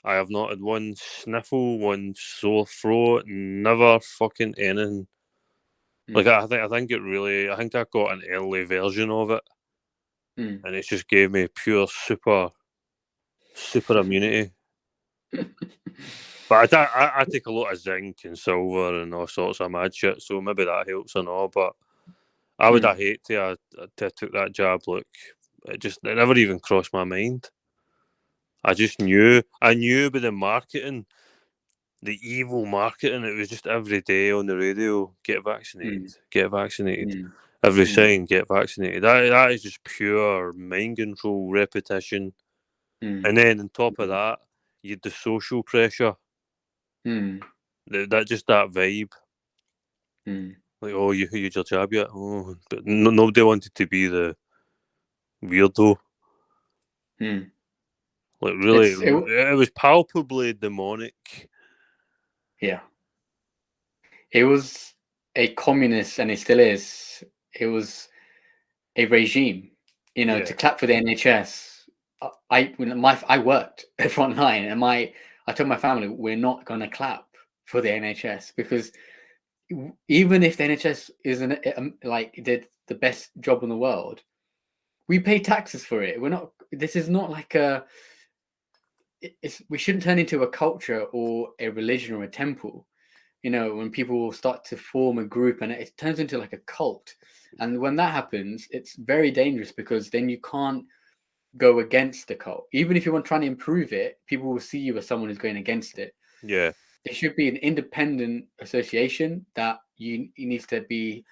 I have not had one sniffle, one sore throat, never fucking anything. Like I think it really. I think I got an early version of it, and it just gave me pure super immunity. But I take a lot of zinc and silver and all sorts of mad shit, so maybe that helps and all. But I would have hate to took that jab. Look, it never even crossed my mind. I knew by the marketing, the evil marketing. It was just every day on the radio, get vaccinated. Every sign, get vaccinated. That is just pure mind control, repetition. And then on top of that, you had the social pressure. That vibe. Like, oh, you had your jab yet? Oh, but nobody wanted to be the weirdo. Like, really, it was palpably demonic. Yeah. It was a communist, and it still is. It was a regime, to clap for the NHS. I worked at front line, and I told my family, we're not going to clap for the NHS, because even if the NHS isn't did the best job in the world, we pay taxes for it. This is not like we shouldn't turn into a culture or a religion or a temple. When people start to form a group and it turns into like a cult. And when that happens, it's very dangerous, because then you can't go against the cult. Even if you want to try and improve it, people will see you as someone who's going against it. Yeah. It should be an independent association that you needs to be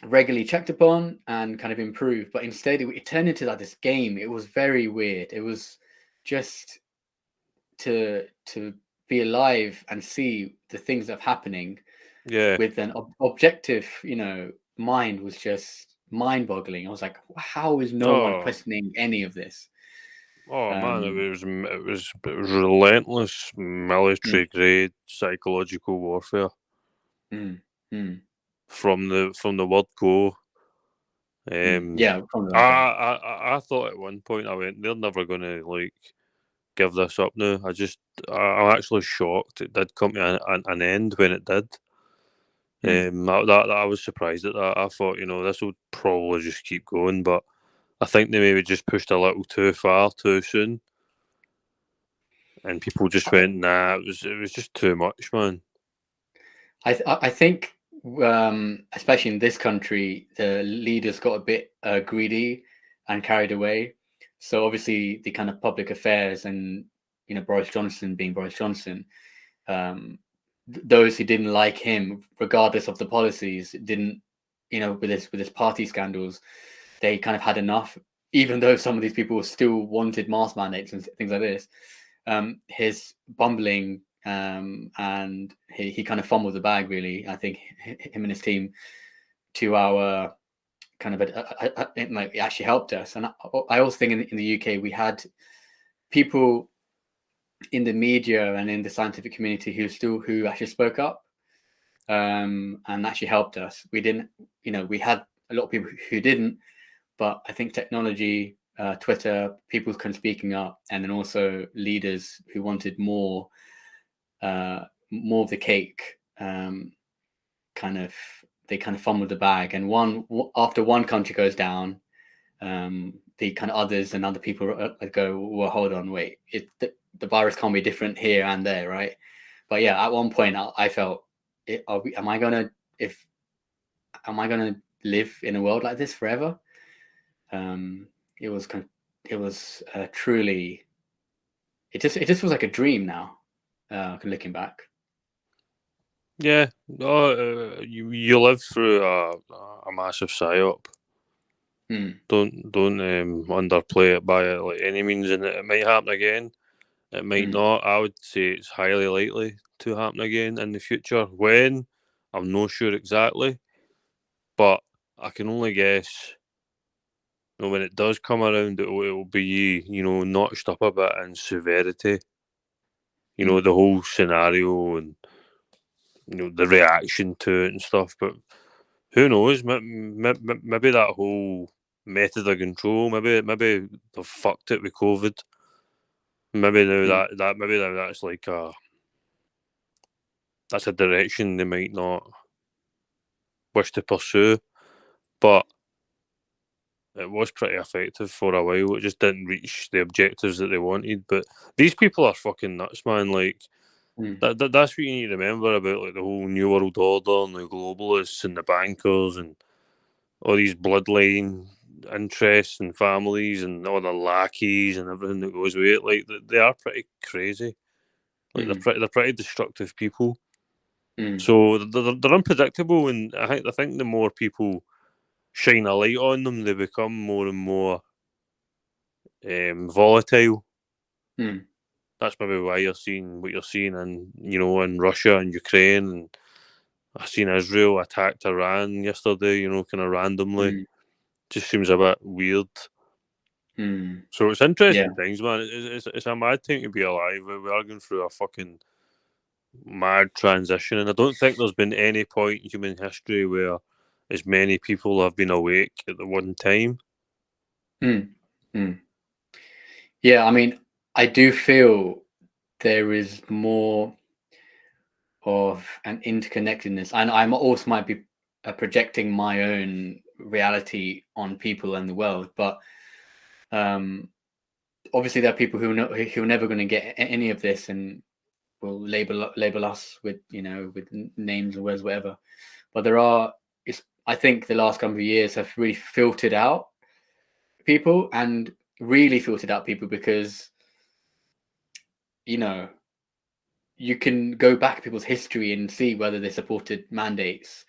regularly checked upon and kind of improved. But instead, it turned into this game. It was very weird. It was just to be alive and see the things that are happening with an objective, mind, was just mind-boggling. I was like, how is no one questioning any of this? Oh man, it was relentless military grade psychological warfare from the word go. Yeah, I thought at one point I went, they're never going to give this up now. I'm actually shocked it did come to an end when it did. I was surprised at that. I thought, this will probably just keep going, but I think they maybe just pushed a little too far too soon, and people just went, nah. It was just too much, man. I think, especially in this country, the leaders got a bit greedy and carried away. So obviously, the kind of public affairs and Boris Johnson being Boris Johnson, those who didn't like him, regardless of the policies, didn't with this party scandals, they kind of had enough, even though some of these people still wanted mask mandates and things like this. His bumbling and he kind of fumbled the bag, really. I think him and his team, to our kind of it actually helped us. And I also think in the UK we had people in the media and in the scientific community who actually spoke up and actually helped us. We didn't, we had a lot of people who didn't, but I think technology, Twitter, people kind of speaking up, and then also leaders who wanted more of the cake, they kind of fumbled the bag. And after one country goes down, the kind of others and other people go, well, hold on, wait, the virus can't be different here and there, right? But yeah, at one point I felt, am I gonna live in a world like this forever? It was truly, it just was like a dream now, looking back. Yeah, no, you live through a massive psyop. Don't underplay it by like any means, and it might happen again. It might not. I would say it's highly likely to happen again in the future. When, I'm not sure exactly, but I can only guess. When it does come around, it'll be notched up a bit in severity. The whole scenario and the reaction to it and stuff. But who knows? Maybe that whole method of control. Maybe they've fucked it with COVID. Maybe now that's like that's a direction they might not wish to pursue. But it was pretty effective for a while. It just didn't reach the objectives that they wanted. But these people are fucking nuts, man. Like that's what you need to remember about like the whole New World Order and the globalists and the bankers and all these bloodline interests and families and all the lackeys and everything that goes with it. Like they are pretty crazy. Like they're pretty destructive people. So they're unpredictable, and I think the more people shine a light on them, they become more and more volatile. That's maybe why you're seeing what you're seeing in Russia and Ukraine, and I've seen Israel attacked Iran yesterday. Kind of randomly. Just seems a bit weird. So it's interesting things, man. It's a mad thing to be alive. We are going through a fucking mad transition, and I don't think there's been any point in human history where as many people have been awake at the one time. Yeah, I mean, I do feel there is more of an interconnectedness, and I also might be projecting my own reality on people and the world, but obviously there are people who are never going to get any of this and will label us with with names or words, whatever. But I think the last couple of years have really filtered out people, and really filtered out people, because you can go back people's history and see whether they supported mandates,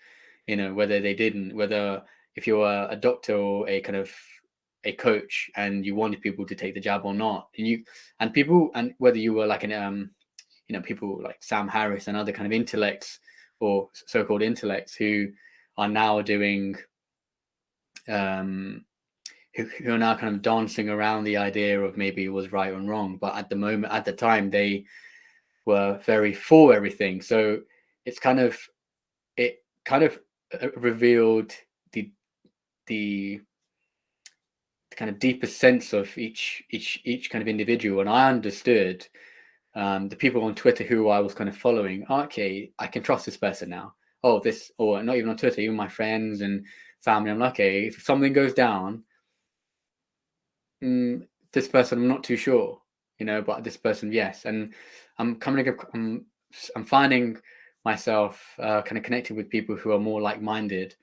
whether they didn't, whether if you're a doctor or a kind of a coach and you wanted people to take the jab or not, and whether you were like people like Sam Harris and other kind of intellects or so-called intellects who are now doing who are now kind of dancing around the idea of maybe it was right or wrong, but at the time they were very for everything. So it kind of revealed the kind of deeper sense of each kind of individual. And I understood the people on Twitter who I was kind of following. Okay, I can trust this person now. Or not even on Twitter, even my friends and family. I'm like, okay, if something goes down, this person I'm not too sure, but this person, yes. And I'm finding myself kind of connected with people who are more like-minded,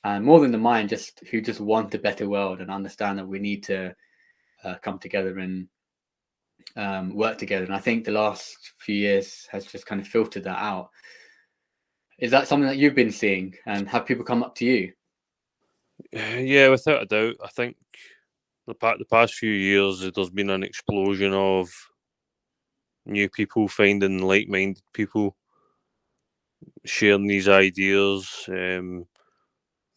and more than the mind, who just want a better world and understand that we need to come together and work together. And I think the last few years has just kind of filtered that out. Is that something that you've been seeing, and have people come up to you? Yeah, without a doubt. I think the past few years there's been an explosion of new people finding like-minded people, sharing these ideas. I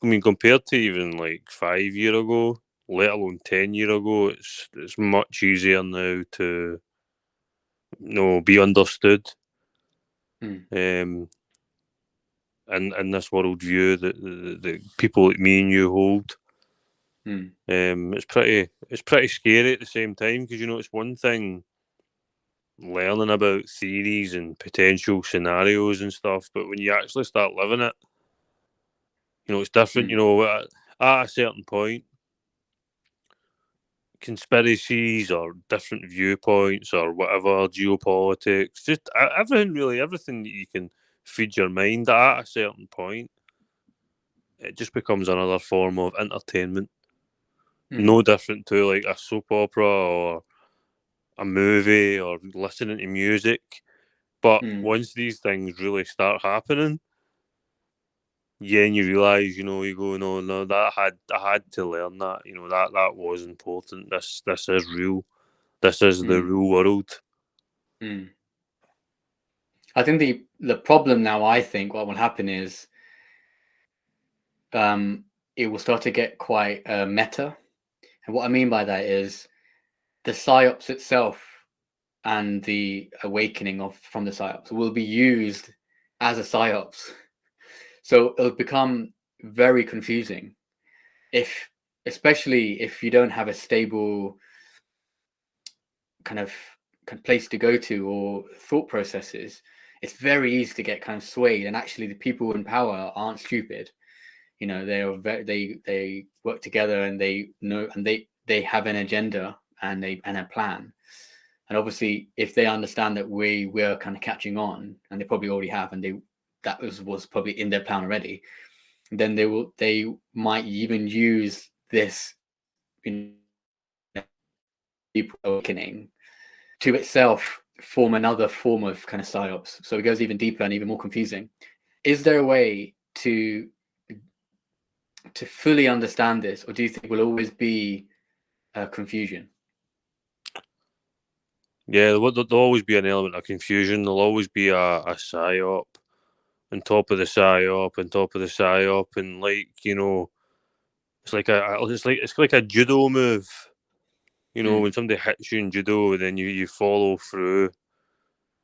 mean, compared to even like 5 year ago, let alone 10 year ago, it's much easier now to be understood. Mm. In this worldview that people like me and you hold. Mm. It's pretty scary at the same time, because it's one thing learning about theories and potential scenarios and stuff, but when you actually start living it, it's different. Mm. At a certain point, conspiracies or different viewpoints or whatever, geopolitics, just everything, really, everything that you can feed your mind at a certain point, it just becomes another form of entertainment. Mm. No different to like a soap opera or a movie or listening to music. But Mm. once these things really start happening, yeah, and you realise, you go, no, I had to learn that, that was important. This is real. This is the Mm. real world. Mm. I think the problem now, I think what will happen is it will start to get quite meta. And what I mean by that is the psyops itself and the awakening from the psyops will be used as a psyops. So it'll become very confusing if, especially if you don't have a stable kind of place to go to or thought processes. It's very easy to get kind of swayed, and actually the people in power aren't stupid. They work together, and they know, and they have an agenda and a plan. And obviously, if they understand that we're kind of catching on, and they probably already have, and that was probably in their plan already, then they might even use this, people awakening to itself form another form of kind of psyops. So it goes even deeper and even more confusing. Is there a way to fully understand this, or do you think will always be confusion? Yeah, there'll always be an element of confusion. There'll always be a psyop on top of the psyop on top of the psyop, and it's like a judo move. When somebody hits you in judo, then you follow through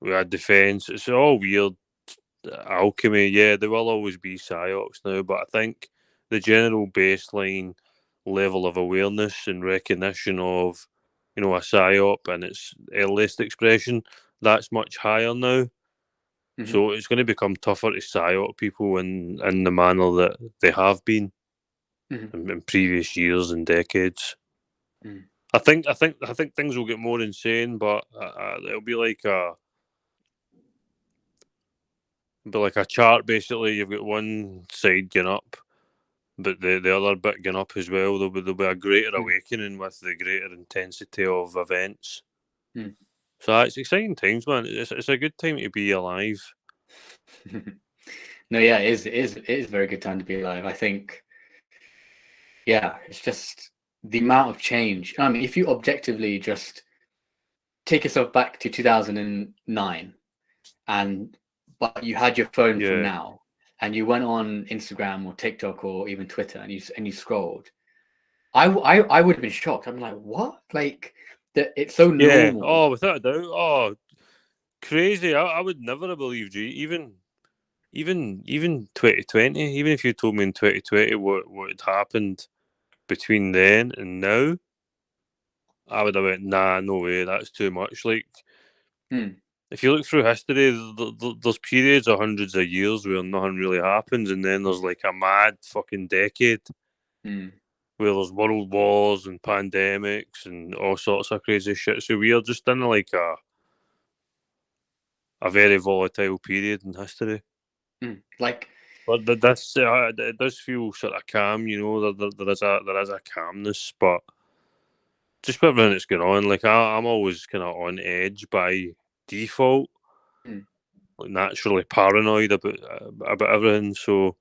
with a defense. It's all weird alchemy. Yeah, there will always be psyops now, but I think the general baseline level of awareness and recognition of a psyop and its earliest expression, that's much higher now. Mm-hmm. So it's going to become tougher to psyop people in the manner that they have been Mm-hmm. in previous years and decades. Mm. I think things will get more insane, but it'll be like a chart. Basically, you've got one side going up, but the other bit going up as well. There'll be a greater Mm. awakening with the greater intensity of events. Mm. So it's exciting times, man. It's a good time to be alive. No, yeah, it is a very good time to be alive. I think, yeah, it's just the amount of change. I mean, if you objectively just take yourself back to 2009, and but you had your phone from Yeah, now, and you went on Instagram or TikTok or even Twitter, and you scrolled, I would have been shocked. I'm like, what? Like that? It's so yeah. normal. Oh, without a doubt. Oh, crazy. I would never have believed you. Even 2020. Even if you told me in 2020 what had happened between then and now, I would have went, nah, no way. That's too much. Like, Hmm. if you look through history, there's periods of hundreds of years where nothing really happens, and then there's like a mad fucking decade Hmm. where there's world wars and pandemics and all sorts of crazy shit. So we are just in like a very volatile period in history. Hmm. Like, But it does feel sort of calm, there is a calmness, but just with everything that's going on, like I'm always kind of on edge by default, hmm. like naturally paranoid about everything. So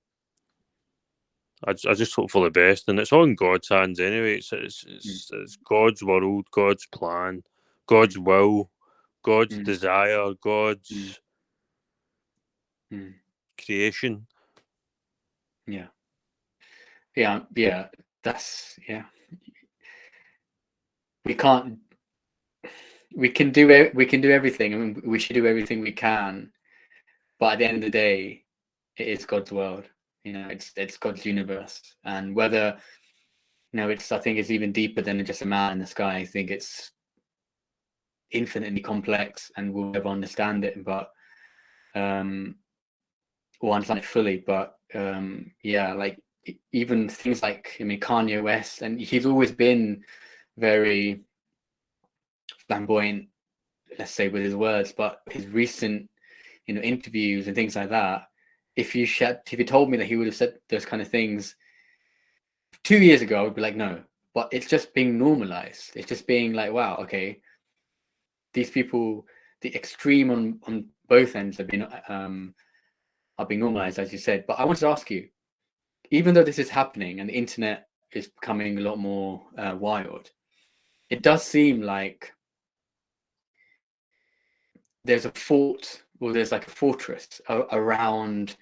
I just hope for the best, and it's all in God's hands anyway. It's God's world, God's plan, God's will, God's desire, God's creation. Yeah. That's We can't. We can do everything. I mean, we should do everything we can, but at the end of the day, it is God's world. It's God's universe, and whether I think it's even deeper than just a man in the sky. I think it's infinitely complex, and we'll never understand it, but or understand it fully. But like even things like Kanye West, and he's always been very flamboyant, let's say, with his words, but his recent interviews and things like that, if you told me that he would have said those kind of things 2 years ago, I would be like, no. But it's just being normalized. It's just being like, wow, okay, these people, the extreme on both ends are being normalized, as you said. But I wanted to ask you, even though this is happening and the internet is becoming a lot more wild, it does seem like there's a fort, or there's like a fortress around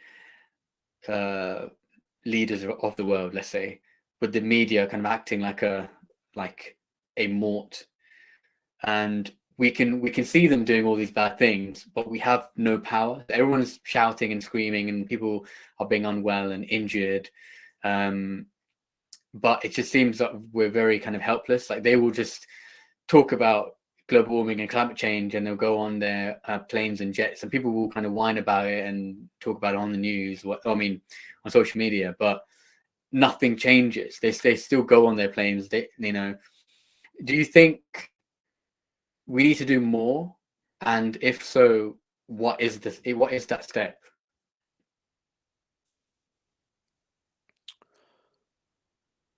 leaders of the world, let's say, with the media kind of acting like a mort, and we can see them doing all these bad things, but we have no power. Everyone's shouting and screaming, and people are being unwell and injured, but it just seems that we're very kind of helpless. Like, they will just talk about global warming and climate change, and they'll go on their planes and jets, and people will kind of whine about it and talk about it on the news, on social media, but nothing changes. They still go on their planes. Do you think we need to do more? And if so, what is that step?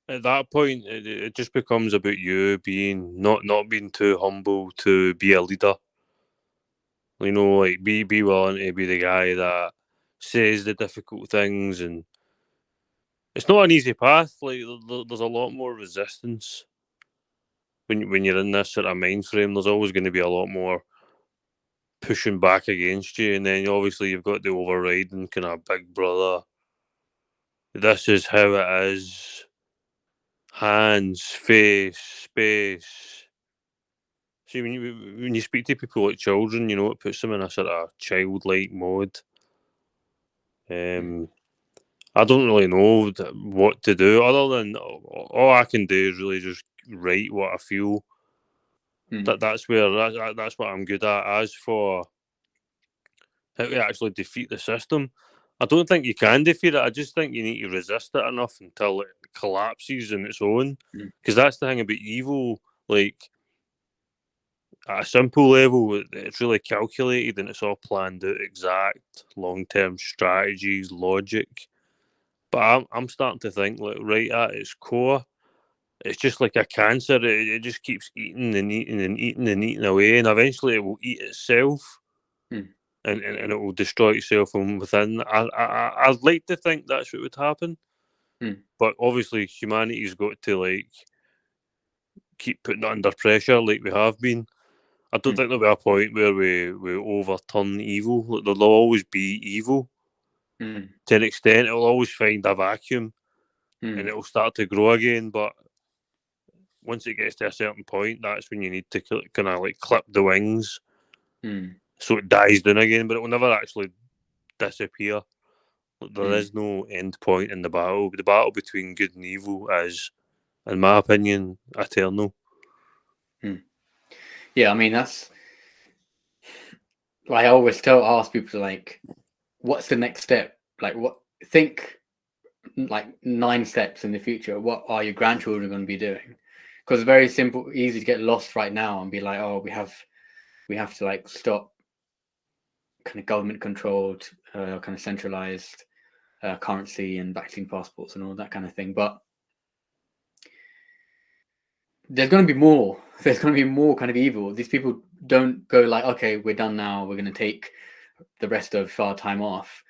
At that point, it just becomes about you being not being too humble to be a leader. Like, be willing to be the guy that says the difficult things, and it's not an easy path. Like, there's a lot more resistance when you're in this sort of mind frame. There's always going to be a lot more pushing back against you, and then obviously you've got the overriding kind of big brother. This is how it is. Hands, face, space. See, when you speak to people like children, it puts them in a sort of childlike mode. I don't really know what to do, other than all I can do is really just write what I feel. That's what I'm good at. As for how to actually defeat the system, I don't think you can defeat it. I just think you need to resist it enough until it collapses on its own. Because that's the thing about evil. Like, at a simple level, it's really calculated and it's all planned out, exact, long-term strategies, logic. But I'm starting to think, like, right at its core, it's just like a cancer. It just keeps eating and eating and eating and eating away, and eventually it will eat itself, and it will destroy itself from within. I'd like to think that's what would happen, but obviously humanity's got to, like, keep putting it under pressure like we have been. I don't think there'll be a point where we overturn evil. Like, there'll always be evil. To an extent, it'll always find a vacuum, and it'll start to grow again. But once it gets to a certain point, that's when you need to kind of like clip the wings, so it dies down again. But it will never actually disappear. There is no end point in the battle. The battle between good and evil is, in my opinion, eternal. Yeah, I mean, that's, I always ask people, like, what's the next step? Like, think like 9 steps in the future. What are your grandchildren going to be doing? Because it's very simple, easy to get lost right now and be like, oh, we have to, like, stop kind of government controlled, kind of centralized currency and vaccine passports and all that kind of thing. But there's going to be more. There's going to be more kind of evil. These people don't go like, okay, we're done now, we're going to take the rest of our time off.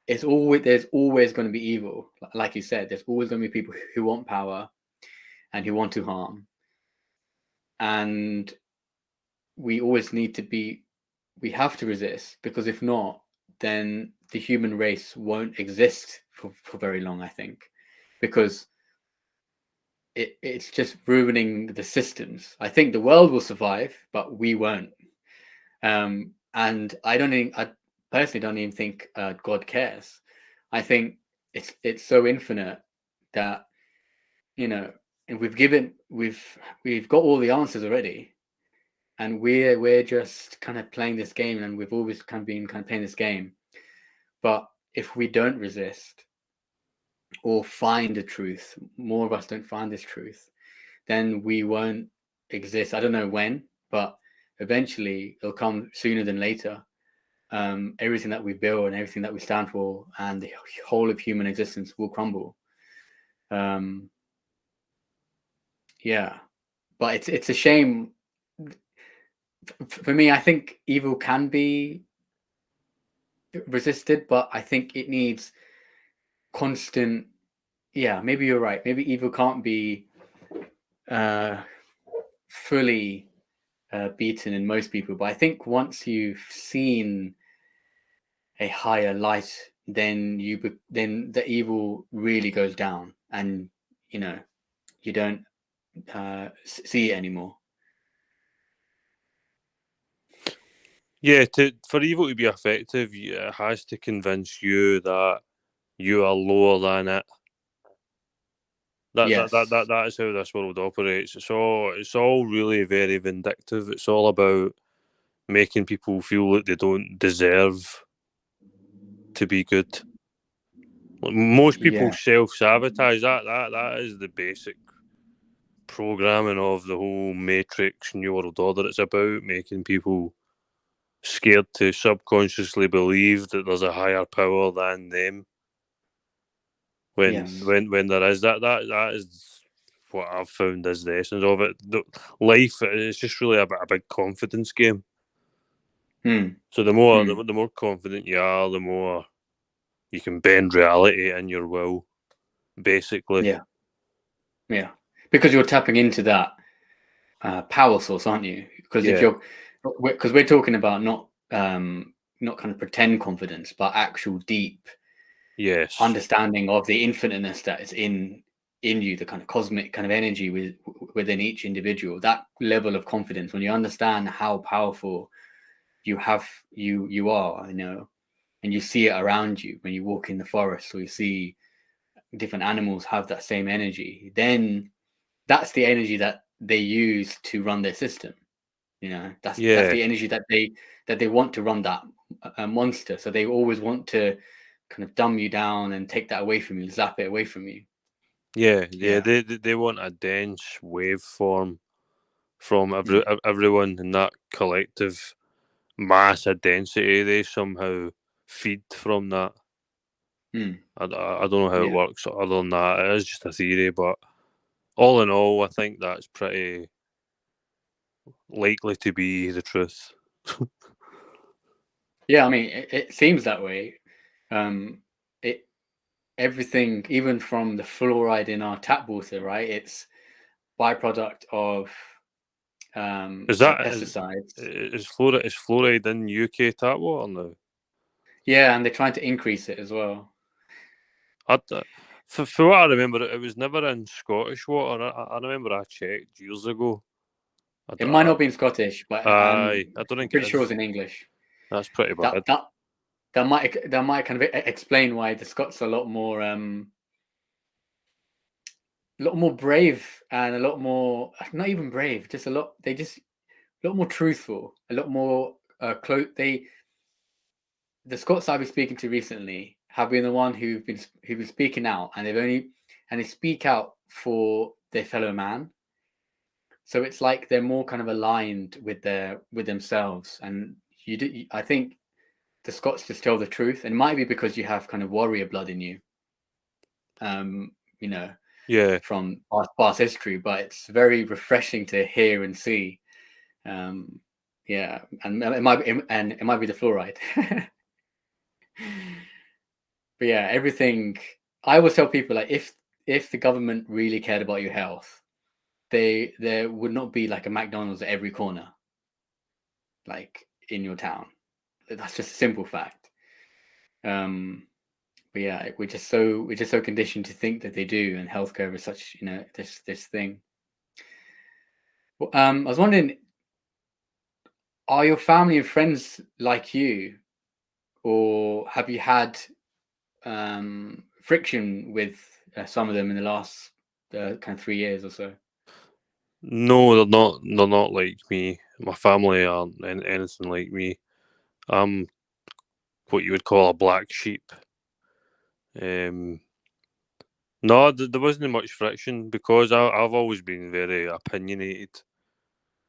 there's always going to be evil. Like you said, there's always going to be people who want power and who want to harm. And we always need to be, we have to resist, because if not, then the human race won't exist for very long, I think, because it's just ruining the systems. I think the world will survive, but we won't. And I personally don't even think God cares. I think it's so infinite that, you know, and we've got all the answers already, and we're just kind of playing this game, and we've always kind of been playing this game. But if we don't resist or find the truth, more of us don't find this truth, then we won't exist. I don't know when, but eventually it'll come sooner than later. Everything that we build and everything that we stand for and the whole of human existence will crumble. Yeah, but it's a shame. For me, I think evil can be resisted, but I think it needs constant. Yeah, maybe you're right. Maybe evil can't be fully beaten in most people, but I think once you've seen a higher light, then then the evil really goes down, and you don't see it anymore. Yeah, for evil to be effective, it has to convince you that you are lower than it. That is how this world operates. It's all really very vindictive. It's all about making people feel like they don't deserve to be good. Like, most people self-sabotage. That is the basic programming of the whole Matrix New World Order. It's about making people scared to subconsciously believe that there's a higher power than them. When there is that is what I've found is the essence of it. Life is just really a big confidence game. So the more confident you are, the more you can bend reality in your will, basically. Yeah, because you're tapping into that power source, aren't you? Because because we're talking about not kind of pretend confidence, but actual deep understanding of the infiniteness that is in you, the kind of cosmic kind of energy within each individual. That level of confidence, when you understand how powerful you are, and you see it around you when you walk in the forest, or you see different animals have that same energy, then that's the energy that they use to run their system. That's the energy that they want to run that monster. So they always want to kind of dumb you down and take that away from you, zap it away from you. Yeah. They want a dense waveform from everyone in that collective mass of density. They somehow feed from that. I don't know how it works other than that. It is just a theory, but all in all, I think that's pretty likely to be the truth. Yeah, I mean, it seems that way. Everything, even from the fluoride in our tap water, right? It's byproduct of pesticides. Is fluoride in UK tap water now? Yeah, and they're trying to increase it as well. For what I remember, it was never in Scottish water. I remember I checked years ago. It might not be in Scottish, but I don't think pretty it sure is. it's in English. That's pretty bad. That might kind of explain why the Scots are a lot more brave, and a lot more, not even brave, just a lot more truthful, a lot more close. The Scots I've been speaking to recently have been the one who've been speaking out, and they speak out for their fellow man. So it's like they're more kind of aligned with themselves, and I think the Scots just tell the truth, and it might be because you have kind of warrior blood in you, from past history. But it's very refreshing to hear and see. And it might be the fluoride. But yeah, everything. I always tell people, like, if the government really cared about your health, there would not be like a McDonald's at every corner, like in your town. That's just a simple fact. But yeah, we're just so conditioned to think that they do, and healthcare is such, this thing. Well, I was wondering, are your family and friends like you, or have you had friction with some of them in the last kind of 3 years or so? No, they're not. They're not like me. My family aren't anything like me. I'm what you would call a black sheep. Um, no, there wasn't much friction because I've always been very opinionated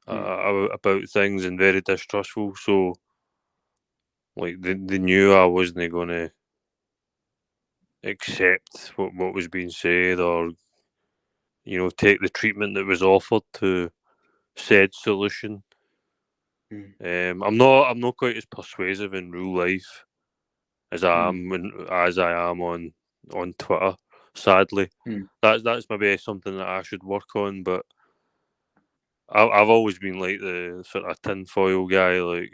about things and very distrustful. So, like, they knew I wasn't going to accept what was being said, or take the treatment that was offered to said solution. I'm not quite as persuasive in real life as I am on Twitter. Sadly, that's maybe something that I should work on. But I've always been like the sort of tinfoil guy, like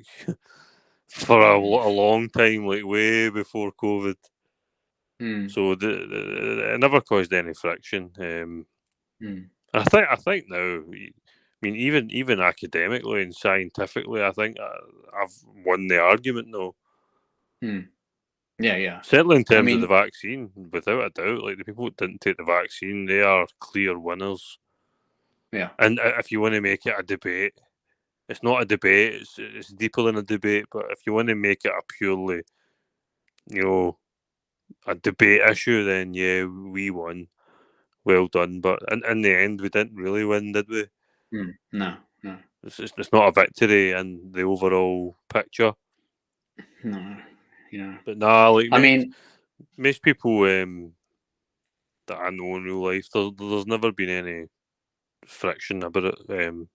for a long time, like way before COVID. So it never caused any friction. I think now, I mean, even academically and scientifically, I think I've won the argument now. Yeah. Certainly in I terms of the mean, vaccine, without a doubt, like the people that didn't take the vaccine, they are clear winners. yeah. And if you want to make it a debate, it's not a debate; it's deeper than a debate. But if you want to make it a purely, a debate issue, then yeah, we won. Well done. But in the end, we didn't really win, did we? No. It's not a victory in the overall picture. No. But nah, like I mean, most people that I know in real life, there's never been any friction about it.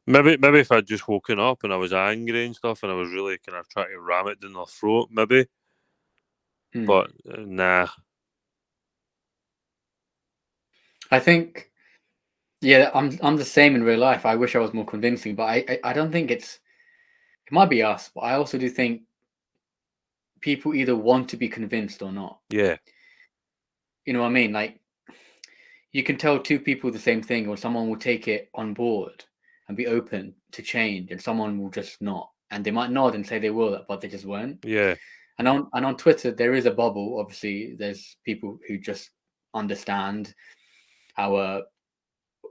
Maybe if I'd just woken up and I was angry and stuff, and I was really kind of trying to ram it down their throat, maybe. But nah. I think, yeah, I'm the same in real life. I wish I was more convincing, but I don't think it might be us, but I also do think people either want to be convinced or not. Yeah. You know what I mean? Like, you can tell two people the same thing, or someone will take it on board and be open to change, and someone will just not. And they might nod and say they will, but they just won't. Yeah. And on Twitter, there is a bubble. Obviously, there's people who just understand our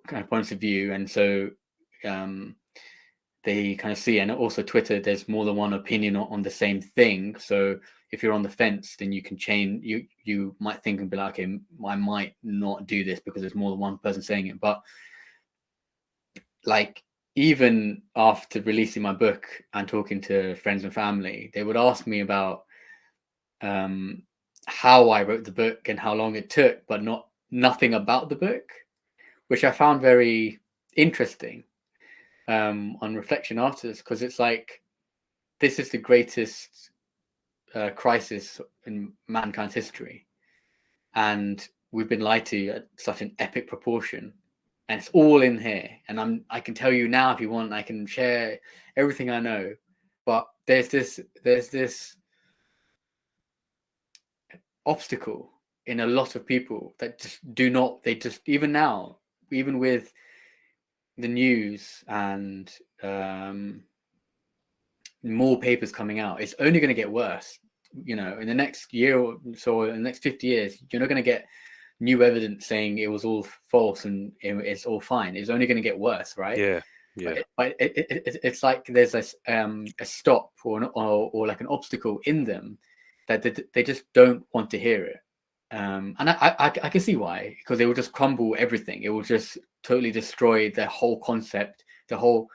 kind of points of view, and so they kind of see. And also, Twitter, there's more than one opinion on the same thing. So if you're on the fence, then you can change. You might think and be like, okay, I might not do this because there's more than one person saying it. But like, even after releasing my book and talking to friends and family, they would ask me about how I wrote the book and how long it took, but nothing about the book, which I found very interesting on reflection after this, because it's like, this is the greatest crisis in mankind's history, and we've been lied to at such an epic proportion, and it's all in here. And I can tell you now if you want. I can share everything I know, but there's this obstacle in a lot of people that just do not. They just, even now, even with the news and more papers coming out, it's only going to get worse. In the next year or so, in the next 50 years, you're not going to get new evidence saying it was all false and it's all fine. It's only going to get worse, right? Yeah. But it's like there's a stop or like an obstacle in them that they just don't want to hear it. And I can see why, because it will just crumble everything. It will just totally destroy the whole concept, the whole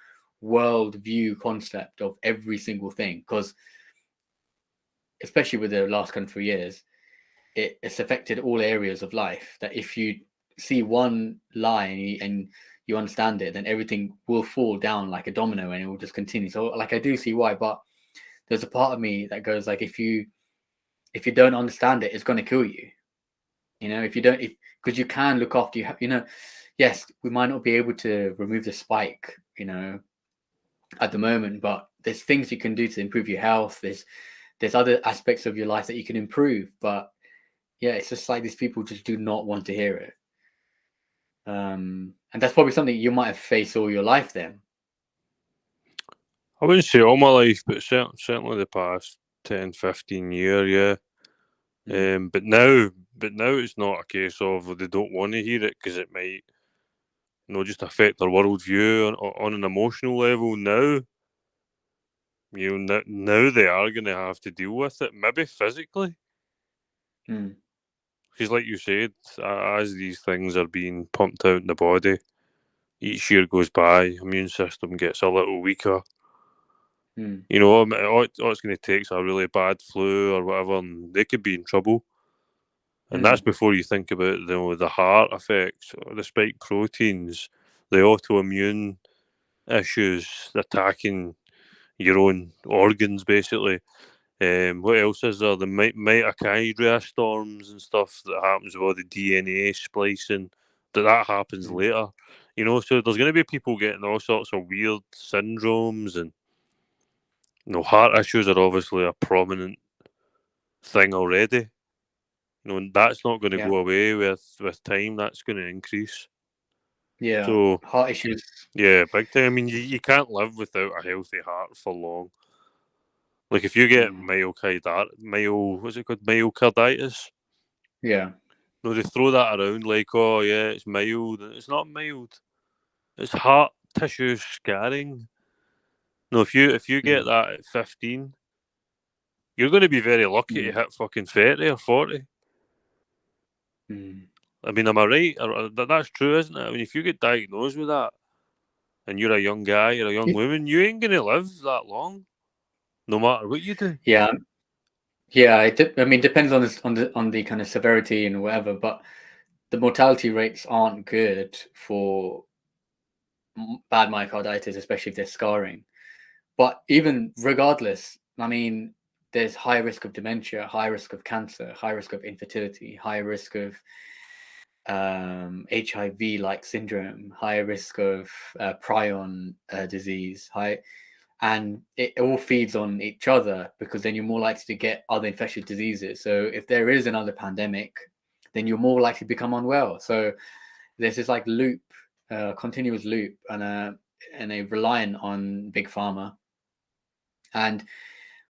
world view concept of every single thing. Because especially with the last kind of 3 years, it's affected all areas of life. That if you see one lie and you understand it, then everything will fall down like a domino and it will just continue. So like, I do see why, but there's a part of me that goes like, if you if you don't understand it, it's going to kill you. If you don't, because you can look after you. Yes, we might not be able to remove the spike, at the moment, but there's things you can do to improve your health. There's other aspects of your life that you can improve, but yeah, it's just like these people just do not want to hear it. And that's probably something you might have faced all your life then. I wouldn't say all my life, but certainly the past 10, 15 years, yeah. But now it's not a case of they don't want to hear it because it might, just affect their worldview on an emotional level. Now, now they are going to have to deal with it, maybe physically. Because, like you said, as these things are being pumped out in the body, each year goes by, immune system gets a little weaker. All it's going to take is a really bad flu or whatever, and they could be in trouble. And that's before you think about the heart effects, the spike proteins, the autoimmune issues attacking your own organs, basically. What else is there? The mitochondria storms and stuff that happens with all the DNA splicing. That happens later. So there's going to be people getting all sorts of weird syndromes, and heart issues are obviously a prominent thing already. And that's not going to go away with time. That's going to increase. Yeah, So heart issues. Yeah, big time. I mean, you can't live without a healthy heart for long. Like if you get what's it called, myocarditis? Yeah. No, they throw that around like, oh yeah, it's mild. It's not mild. It's heart tissue scarring. No, if you get that at 15, you're going to be very lucky to hit fucking 30 or 40. I mean, am I right? That's true, isn't it? I mean, if you get diagnosed with that, and you're a young guy or a young woman, you ain't going to live that long, no matter what you do. Yeah, I mean, depends on the kind of severity and whatever, but the mortality rates aren't good for bad myocarditis, especially if there's scarring. But even regardless, I mean, there's high risk of dementia, high risk of cancer, high risk of infertility, high risk of HIV-like syndrome, high risk of prion disease, and it all feeds on each other, because then you're more likely to get other infectious diseases. So if there is another pandemic, then you're more likely to become unwell. So there's this like loop, continuous loop, and a reliant on big pharma. And